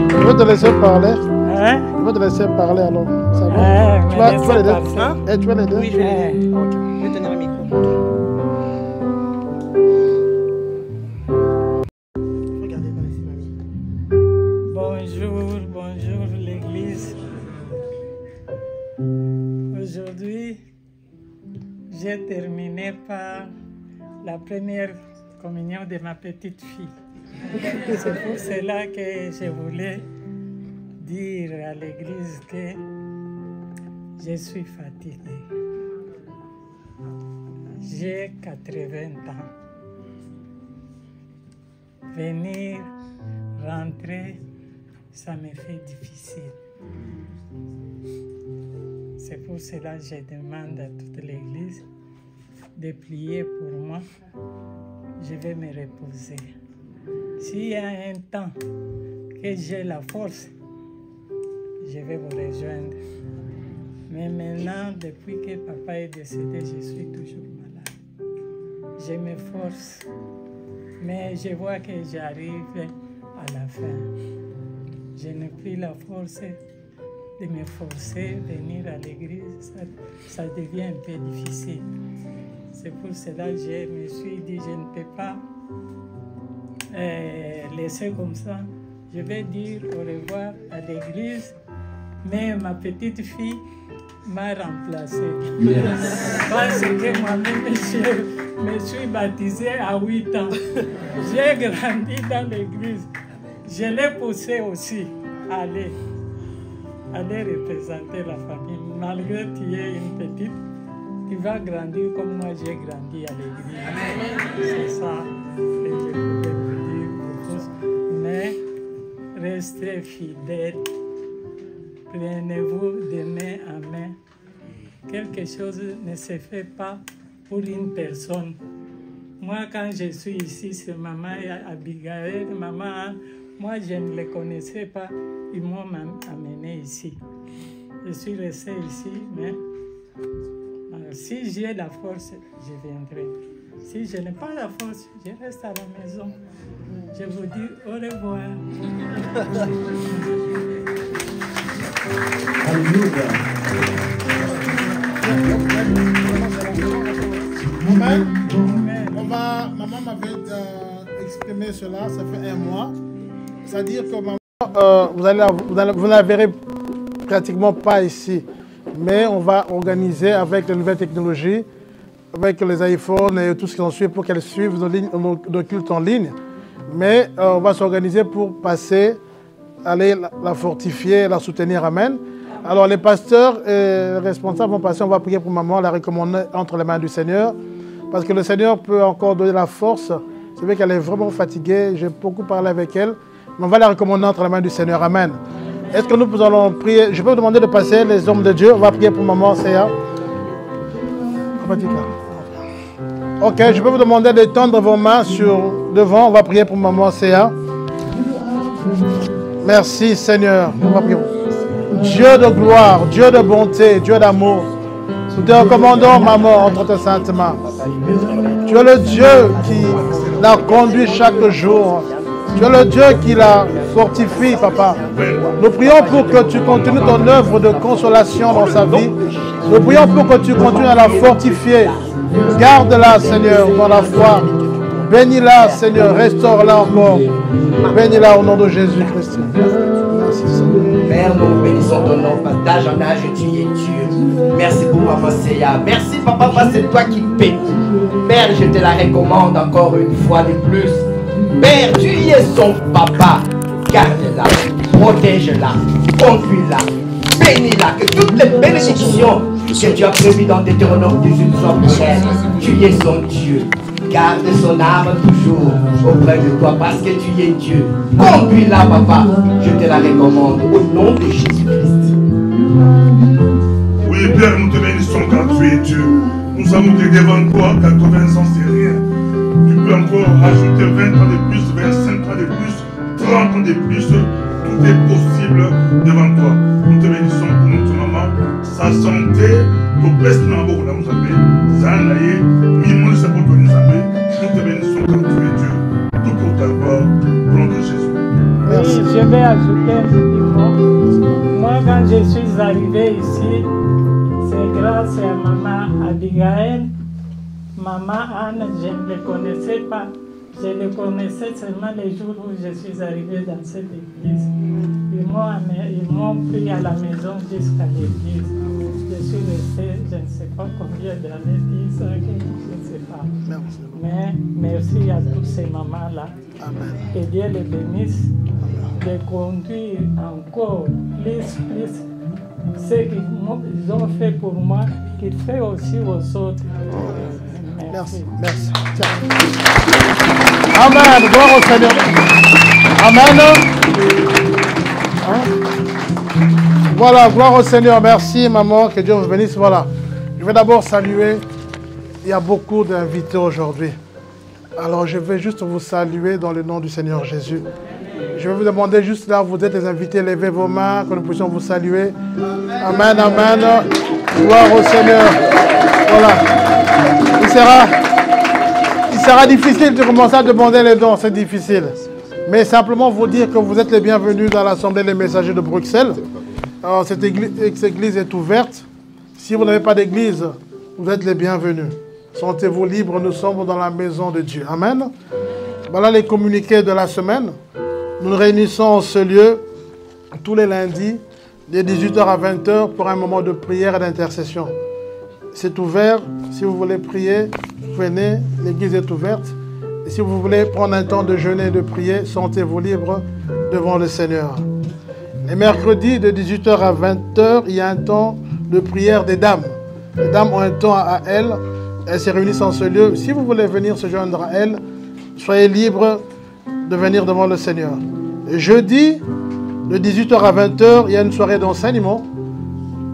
Je vais te laisser parler. Hein? Je vais te laisser parler alors. Ça va? Tu vas l'aider? Hein? Tu vas l'aider? Oui, je vais l'aider. Ok. Je vais tenir le micro. Regardez par ici, mamie. Bonjour l'église. Aujourd'hui, j'ai terminé par la première communion de ma petite fille. C'est pour cela que je voulais dire à l'église que je suis fatiguée. J'ai 80 ans. Venir, rentrer, ça me fait difficile. C'est pour cela que je demande à toute l'église de prier pour moi. Je vais me reposer. S'il y a un temps que j'ai la force, je vais vous rejoindre. Mais maintenant, depuis que papa est décédé, je suis toujours malade. Je me force, mais je vois que j'arrive à la fin. Je n'ai plus la force de me forcer à venir à l'église. Ça devient un peu difficile. C'est pour cela que je me suis dit, je ne peux pas laisser comme ça. Je vais dire au revoir à l'église, mais ma petite fille m'a remplacé. Yes. Parce que moi-même, je me suis baptisé à 8 ans. J'ai grandi dans l'église. Je l'ai poussé aussi à aller représenter la famille. Malgré que tu es une petite, tu vas grandir comme moi j'ai grandi à l'église. C'est ça que je voulais vous dire pour tous. Mais restez fidèles. Prenez-vous de main en main. Quelque chose ne se fait pas pour une personne. Moi, quand je suis ici, c'est maman Abigail, maman, moi je ne les connaissais pas. Ils m'ont amené ici. Je suis resté ici, mais si j'ai la force, je viendrai. Si je n'ai pas la force, je reste à la maison. Je vous dis au revoir. Amen. Maman m'avait exprimé cela, ça fait 1 mois. C'est-à-dire que maman, vous ne la verrez pratiquement pas ici. Mais on va organiser avec de nouvelles technologies avec les iPhones et tout ce qui en suit pour qu'elle suive nos cultes en ligne. Mais on va s'organiser pour passer, aller la fortifier, la soutenir. Amen. Alors les pasteurs et les responsables vont passer, on va prier pour maman, la recommander entre les mains du Seigneur. Parce que le Seigneur peut encore donner la force. C'est vrai qu'elle est vraiment fatiguée, j'ai beaucoup parlé avec elle. Mais on va la recommander entre les mains du Seigneur. Amen. Est-ce que nous allons prier? Je peux vous demander de passer, les hommes de Dieu. On va prier pour maman, Séa. Ok, je peux vous demander d'étendre vos mains devant. On va prier pour maman, Séa. Merci, Seigneur. On va prier. Dieu de gloire, Dieu de bonté, Dieu d'amour. Nous te recommandons, maman, entre tes saintes mains. Tu es le Dieu qui l'a conduit chaque jour. Tu es le Dieu qui la fortifie, papa. Nous prions pour que tu continues ton œuvre de consolation dans sa vie. Nous prions pour que tu continues à la fortifier. Garde-la, Seigneur, dans la foi. Bénis-la, Seigneur. Restaure-la encore. Bénis-la au nom de Jésus-Christ. Merci, Seigneur. Père, nous bénissons ton nom. D'âge en âge, tu es Dieu. Merci pour maman Séa. Merci, papa, parce que c'est toi qui bénis. Père, je te la recommande encore une fois de plus. Père, tu es son papa. Garde-la, protège-la, conduis-la, bénis-la. Que toutes les bénédictions que tu as prévues dans Deutéronome 18 soient pour elle. Tu es son Dieu. Garde son âme toujours auprès de toi parce que tu es Dieu. Conduis-la, papa. Je te la recommande au nom de Jésus-Christ. Oui, Père, nous te bénissons car tu es Dieu. Nous avons été devant toi, 80 ans, c'est rien. Tu peux encore rajouter 20 ans de plus, 25 ans de plus, 30 ans de plus. Tout est possible devant toi. Nous te bénissons pour notre maman. Sa santé, ton best n'importe quoi nous appelle. Zanaïe, Mimon, c'est pour nous appeler. Nous te bénissons car tu es Dieu. Tout pour ta gloire, au nom de Jésus. Merci. Oui, je vais ajouter un petit mot. Moi, quand je suis arrivé ici, c'est grâce à maman Abigail. Maman Anne, je ne les connaissais pas. Je les connaissais seulement les jours où je suis arrivé dans cette église. Ils m'ont pris à la maison jusqu'à l'église. Je suis resté, je ne sais pas combien d'années, 10 ans, je ne sais pas. Merci. Mais merci à tous ces mamans-là. Que Dieu les bénisse, de conduire encore plus ce qu'ils ont fait pour moi, qu'ils font aussi aux autres. Merci. Merci. Amen. Gloire au Seigneur. Amen. Voilà, gloire au Seigneur. Merci, maman. Que Dieu vous bénisse. Voilà. Je vais d'abord saluer. Il y a beaucoup d'invités aujourd'hui. Alors, je vais juste vous saluer dans le nom du Seigneur Jésus. Je vais vous demander juste là, vous êtes les invités, levez vos mains, que nous puissions vous saluer. Amen, amen. Gloire au Seigneur. Voilà. Il sera difficile de commencer à demander les dons, c'est difficile. Mais simplement vous dire que vous êtes les bienvenus dans l'Assemblée des messagers de Bruxelles. Alors, cette église est ouverte. Si vous n'avez pas d'église, vous êtes les bienvenus. Sentez-vous libres, nous sommes dans la maison de Dieu. Amen. Voilà les communiqués de la semaine. Nous nous réunissons en ce lieu tous les lundis, de 18h à 20h pour un moment de prière et d'intercession. C'est ouvert. Si vous voulez prier, venez. L'église est ouverte. Et si vous voulez prendre un temps de jeûner et de prier, sentez-vous libre devant le Seigneur. Les mercredis, de 18h à 20h, il y a un temps de prière des dames. Les dames ont un temps à elles. Elles se réunissent en ce lieu. Si vous voulez venir se joindre à elles, soyez libres de venir devant le Seigneur. Et jeudi, de 18h à 20h, il y a une soirée d'enseignement.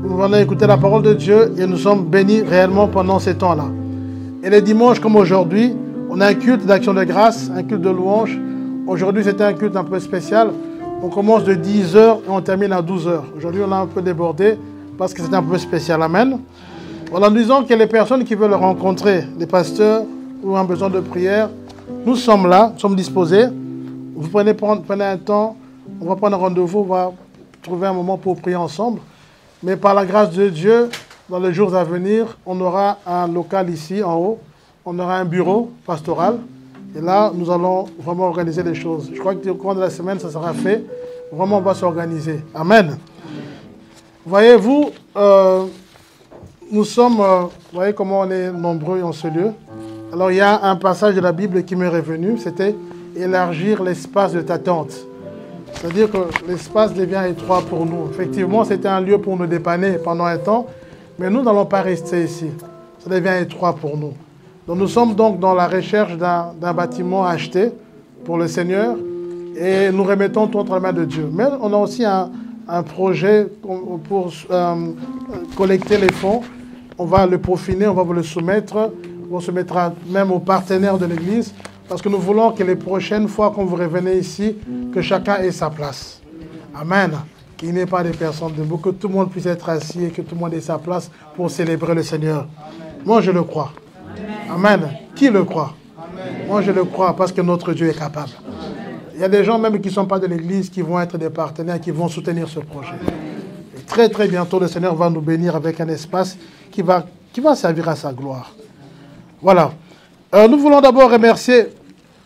Nous venons écouter la parole de Dieu et nous sommes bénis réellement pendant ces temps-là. Et les dimanches, comme aujourd'hui, on a un culte d'action de grâce, un culte de louange. Aujourd'hui, c'était un culte un peu spécial. On commence de 10h et on termine à 12h. Aujourd'hui, on a un peu débordé parce que c'était un peu spécial. Amen. Voilà, nous disons que les personnes qui veulent rencontrer les pasteurs ou ont besoin de prière, nous sommes là, nous sommes disposés. Vous prenez un temps, on va prendre un rendez-vous, on va trouver un moment pour prier ensemble. Mais par la grâce de Dieu, dans les jours à venir, on aura un local ici en haut. On aura un bureau pastoral. Et là, nous allons vraiment organiser les choses. Je crois que au cours de la semaine, ça sera fait. Vraiment, on va s'organiser. Amen. Voyez-vous, nous sommes, vous voyez comment on est nombreux en ce lieu. Alors il y a un passage de la Bible qui m'est revenu, c'était élargir l'espace de ta tente. C'est-à-dire que l'espace devient étroit pour nous. Effectivement, c'était un lieu pour nous dépanner pendant un temps, mais nous n'allons pas rester ici. Ça devient étroit pour nous. Donc nous sommes donc dans la recherche d'un bâtiment à acheter pour le Seigneur et nous remettons tout entre les mains de Dieu. Mais on a aussi un projet pour collecter les fonds. On va le peaufiner, on va vous le soumettre. On se mettra même aux partenaires de l'Église parce que nous voulons que les prochaines fois quand vous revenez ici, que chacun ait sa place. Amen. Qu'il n'y ait pas de personnes debout, que tout le monde puisse être assis et que tout le monde ait sa place pour célébrer le Seigneur. Moi, je le crois. Amen. Qui le croit? Moi, je le crois parce que notre Dieu est capable. Il y a des gens même qui ne sont pas de l'Église qui vont être des partenaires, qui vont soutenir ce projet. Et très, très bientôt, le Seigneur va nous bénir avec un espace qui va servir à sa gloire. Voilà. Nous voulons d'abord remercier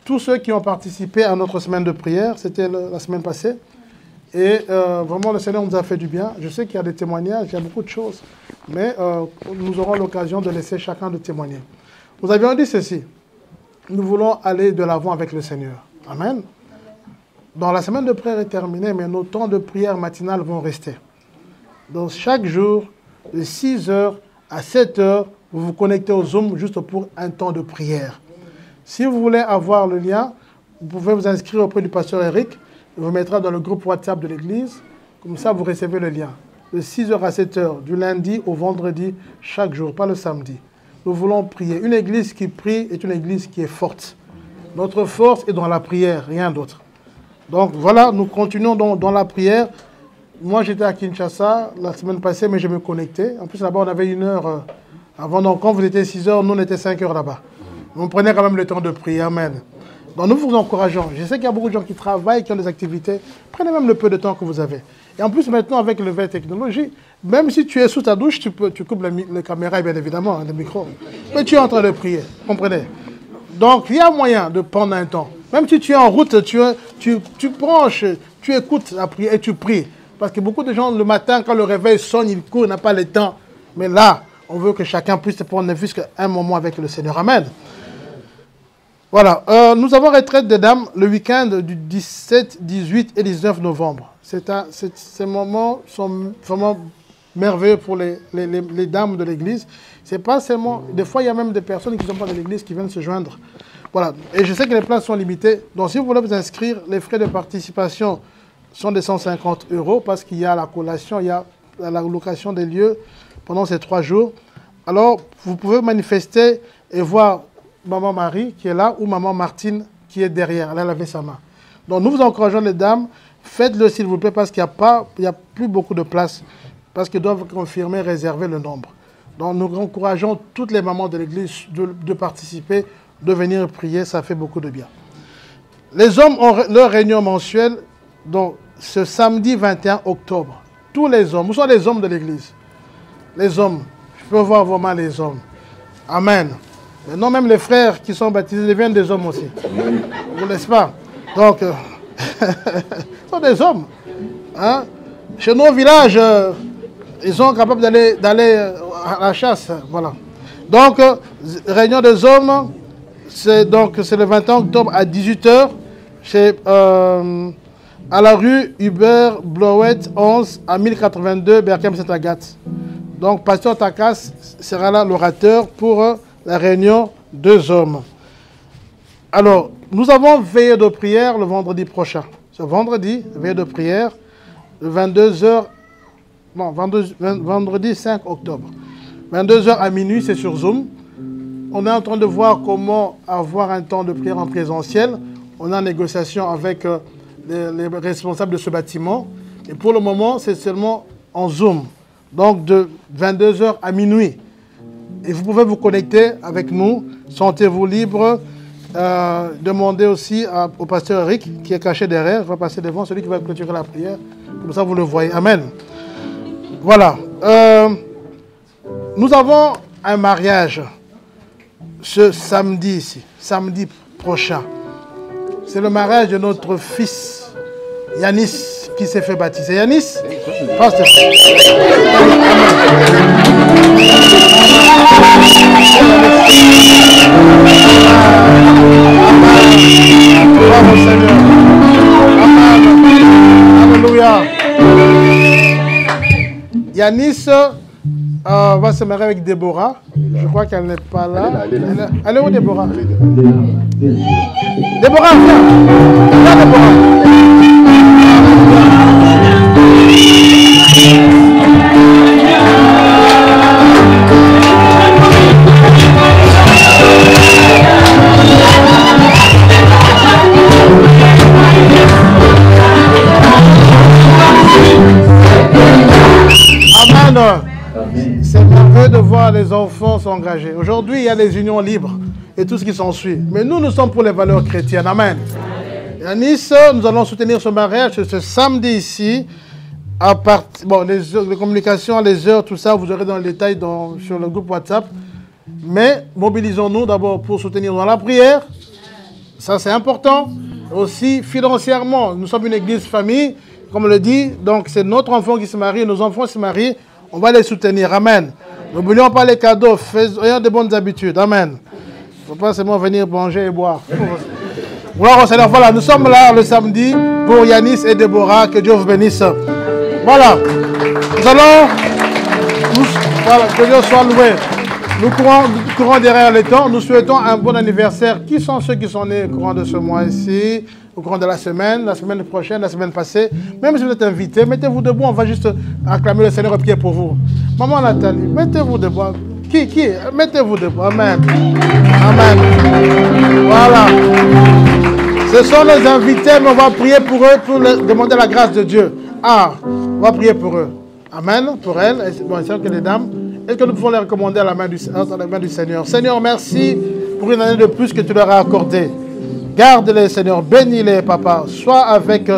tous ceux qui ont participé à notre semaine de prière. C'était la semaine passée. Et vraiment, le Seigneur nous a fait du bien. Je sais qu'il y a des témoignages, il y a beaucoup de choses. Mais nous aurons l'occasion de laisser chacun de témoigner. Nous avions dit ceci. Nous voulons aller de l'avant avec le Seigneur. Amen. Donc la semaine de prière est terminée, mais nos temps de prière matinale vont rester. Donc chaque jour, de 6h à 7h, vous vous connectez au Zoom juste pour un temps de prière. Si vous voulez avoir le lien, vous pouvez vous inscrire auprès du pasteur Eric. Il vous mettra dans le groupe WhatsApp de l'église. Comme ça, vous recevez le lien. De 6h à 7h, du lundi au vendredi, chaque jour, pas le samedi. Nous voulons prier. Une église qui prie est une église qui est forte. Notre force est dans la prière, rien d'autre. Donc voilà, nous continuons dans la prière. Moi, j'étais à Kinshasa la semaine passée, mais je me connectais. En plus, là-bas, on avait 1 heure avant. Donc, quand vous étiez 6h, nous, on était 5 heures là-bas. On prenait quand même le temps de prier. Amen. Donc, nous vous encourageons. Je sais qu'il y a beaucoup de gens qui travaillent, qui ont des activités. Prenez même le peu de temps que vous avez. Et en plus, maintenant, avec le nouvelle technologie, même si tu es sous ta douche, tu coupes la caméra, bien évidemment, le micro. Mais tu es en train de prier. Comprenez? Donc, il y a moyen de prendre un temps. Même si tu es en route, tu branches, tu écoutes la prière et tu pries. Parce que beaucoup de gens, le matin, quand le réveil sonne, ils courent, ils n'ont pas le temps. Mais là, on veut que chacun puisse prendre ne fût-ce qu'un moment avec le Seigneur. Amen. Voilà. Nous avons retraite des dames le week-end du 17, 18 et 19 novembre. Ces moments sont vraiment merveilleux pour les dames de l'église. C'est pas seulement... Des fois, il y a même des personnes qui ne sont pas de l'église qui viennent se joindre. Voilà. Et je sais que les places sont limitées. Donc, si vous voulez vous inscrire, les frais de participation sont de 150 € parce qu'il y a la collation, il y a la location des lieux pendant ces 3 jours. Alors, vous pouvez manifester et voir Maman Marie qui est là ou Maman Martine qui est derrière. Elle a lavé sa main. Donc, nous vous encourageons les dames. Faites-le s'il vous plaît parce qu'il n'y a plus beaucoup de place parce qu'ils doivent confirmer, réserver le nombre. Donc, nous encourageons toutes les mamans de l'église de participer, de venir prier. Ça fait beaucoup de bien. Les hommes ont leur réunion mensuelle donc, ce samedi 21 octobre. Tous les hommes, où sont les hommes de l'église? Les hommes. Je peux voir vos mains, les hommes. Amen. Maintenant, même les frères qui sont baptisés deviennent des hommes aussi. Vous ne laissez pas? Donc, ce sont des hommes. Hein? Chez nos villages, ils sont capables d'aller à la chasse. Voilà. Donc, réunion des hommes, c'est le 21 octobre à 18h, à la rue Hubert Blouet 11 à 1082 Berkem-Saint-Agathe. Donc, Pasteur Takas sera là l'orateur pour la réunion des hommes. Alors, nous avons veillée de prière le vendredi prochain. Ce vendredi, veillée de prière, le 22h, non, vendredi 5 octobre. 22h à minuit, c'est sur Zoom. On est en train de voir comment avoir un temps de prière en présentiel. On est en négociation avec les responsables de ce bâtiment. Et pour le moment, c'est seulement en Zoom. Donc de 22h à minuit. Et vous pouvez vous connecter avec nous. Sentez-vous libre. Demandez aussi au pasteur Eric, qui est caché derrière. Il va passer devant, celui qui va clôturer la prière. Comme ça, vous le voyez. Amen. Voilà. Nous avons un mariage ce samedi ici. Samedi prochain. C'est le mariage de notre fils, Yanis, qui s'est fait baptiser. Yanis, passe. Bravo Seigneur. Amen. Alléluia. Yanis va se marier avec Déborah. Je crois qu'elle n'est pas là. Elle est où Déborah? Déborah, viens. Viens Déborah. Amen. C'est merveilleux de voir les enfants s'engager. Aujourd'hui, il y a les unions libres et tout ce qui s'ensuit. Mais nous sommes pour les valeurs chrétiennes. Amen. Et à Nice, nous allons soutenir ce mariage ce samedi ici. Bon, les communications, les heures, tout ça, vous aurez dans le détail sur le groupe WhatsApp. Mais mobilisons-nous d'abord pour soutenir dans la prière. Ça, c'est important. Aussi, financièrement, nous sommes une église famille. Comme on le dit, donc c'est notre enfant qui se marie, nos enfants se marient, on va les soutenir. Amen. N'oublions pas les cadeaux, ayons de bonnes habitudes. Amen. Il ne faut pas seulement venir manger et boire. Gloire au Seigneur. Voilà, nous sommes là le samedi pour Yanis et Déborah. Que Dieu vous bénisse. Voilà. Nous allons... Voilà, que Dieu soit loué. Nous courons derrière le temps. Nous souhaitons un bon anniversaire. Qui sont ceux qui sont nés au courant de ce mois ici, au courant de la semaine prochaine, la semaine passée? Même si vous êtes invité, mettez-vous debout. On va juste acclamer le Seigneur et prier pour vous. Maman Nathalie, mettez-vous debout. Qui? Mettez-vous debout. Amen. Amen. Voilà. Ce sont les invités, mais on va prier pour eux, pour demander la grâce de Dieu. On va prier pour eux. Amen. Pour elles. Bon, c'est sûr que les dames. Et que nous pouvons les recommander à la main du Seigneur. Seigneur, merci pour une année de plus que tu leur as accordée. Garde-les, Seigneur. Bénis-les, Papa. Sois avec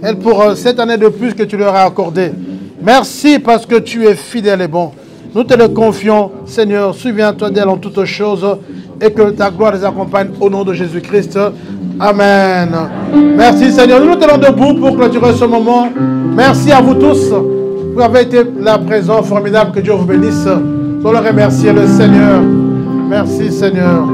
elles pour cette année de plus que tu leur as accordée. Merci parce que tu es fidèle et bon. Nous te le confions, Seigneur. Souviens-toi d'elles en toutes choses et que ta gloire les accompagne au nom de Jésus-Christ. Amen. Merci, Seigneur. Nous nous tenons debout pour clôturer ce moment. Merci à vous tous. Vous avez été là présent, formidable, que Dieu vous bénisse. Nous allons remercier le Seigneur. Merci Seigneur.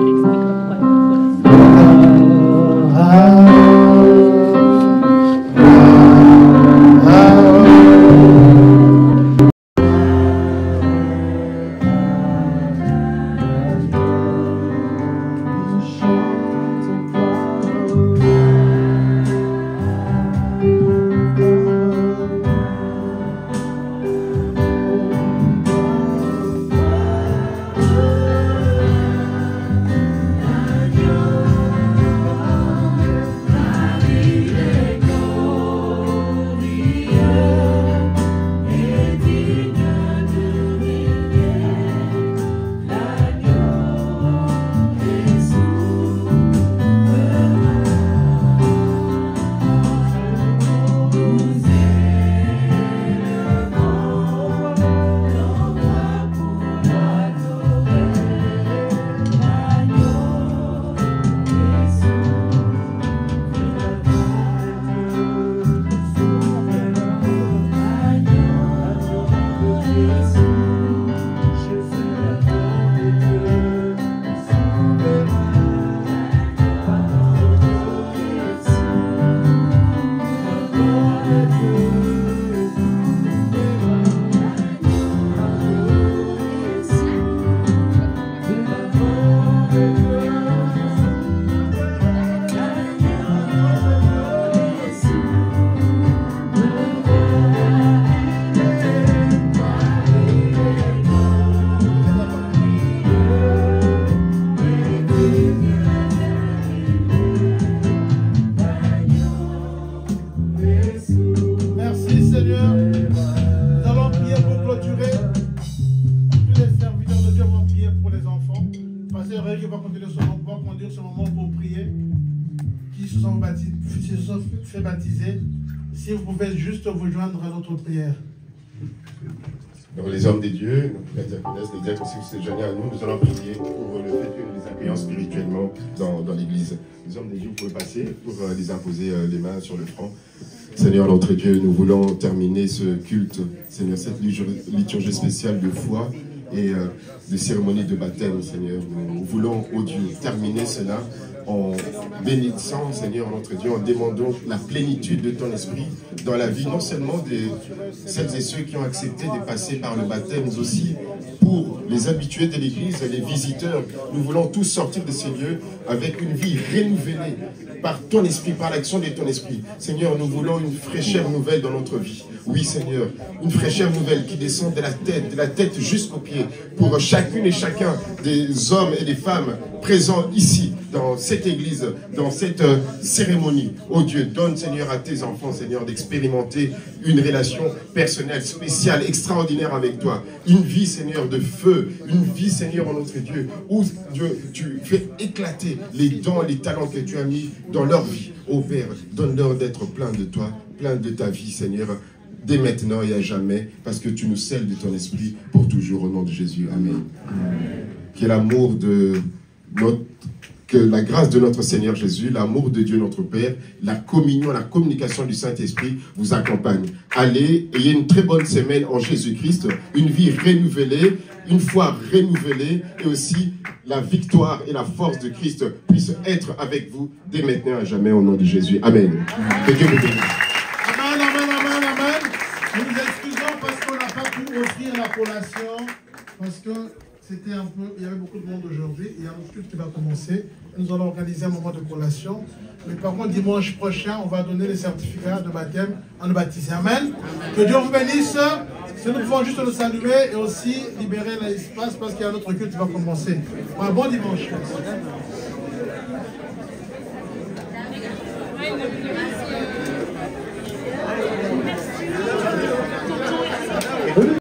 Fait baptiser, si vous pouvez juste vous joindre à notre prière. Donc les hommes des dieux, la diaconesse, les diacres aussi, vous êtes joignés à nous, nous allons prier pour le fait que nous les accueillons spirituellement dans l'église. Les hommes des dieux, vous pouvez passer pour les imposer les mains sur le front. Seigneur notre Dieu, nous voulons terminer ce culte, Seigneur, cette liturgie spéciale de foi et des cérémonies de baptême, Seigneur. Nous voulons, oh Dieu, terminer cela en bénissant, Seigneur, notre Dieu, en demandant la plénitude de ton esprit dans la vie, non seulement de celles et ceux qui ont accepté de passer par le baptême, mais aussi pour les habitués de l'Église, les visiteurs. Nous voulons tous sortir de ces lieux avec une vie renouvelée par ton esprit, par l'action de ton esprit. Seigneur, nous voulons une fraîcheur nouvelle dans notre vie. Oui, Seigneur, une fraîcheur nouvelle qui descend de la tête jusqu'aux pieds, pour chacune et chacun des hommes et des femmes présents ici, dans cette église, dans cette cérémonie. Oh Dieu, donne, Seigneur, à tes enfants, Seigneur, d'expérimenter une relation personnelle, spéciale, extraordinaire avec toi. Une vie, Seigneur, de feu. Une vie, Seigneur, en notre Dieu, où, Dieu, tu fais éclater les dons, les talents que tu as mis dans leur vie. Oh Père, donne-leur d'être plein de toi, plein de ta vie, Seigneur, dès maintenant et à jamais, parce que tu nous scelles de ton esprit pour toujours, au nom de Jésus. Amen. Que l'amour de que la grâce de notre Seigneur Jésus, l'amour de Dieu notre Père, la communion, la communication du Saint-Esprit vous accompagne. Allez, ayez une très bonne semaine en Jésus-Christ, une vie renouvelée, une foi renouvelée, et aussi la victoire et la force de Christ puissent être avec vous dès maintenant et à jamais, au nom de Jésus. Amen. Que Dieu vous bénisse. Amen, amen, amen, amen. Nous nous excusons parce qu'on n'a pas pu offrir la collation, parce que c'était un peu, il y avait beaucoup de monde aujourd'hui, il y a un culte qui va commencer. Nous allons organiser un moment de collation. Mais par contre, dimanche prochain, on va donner les certificats de baptême à nos baptisés. Amen. Que Dieu vous bénisse. Si nous pouvons juste nous saluer et aussi libérer l'espace parce qu'il y a un autre culte qui va commencer. Un bon dimanche. Merci.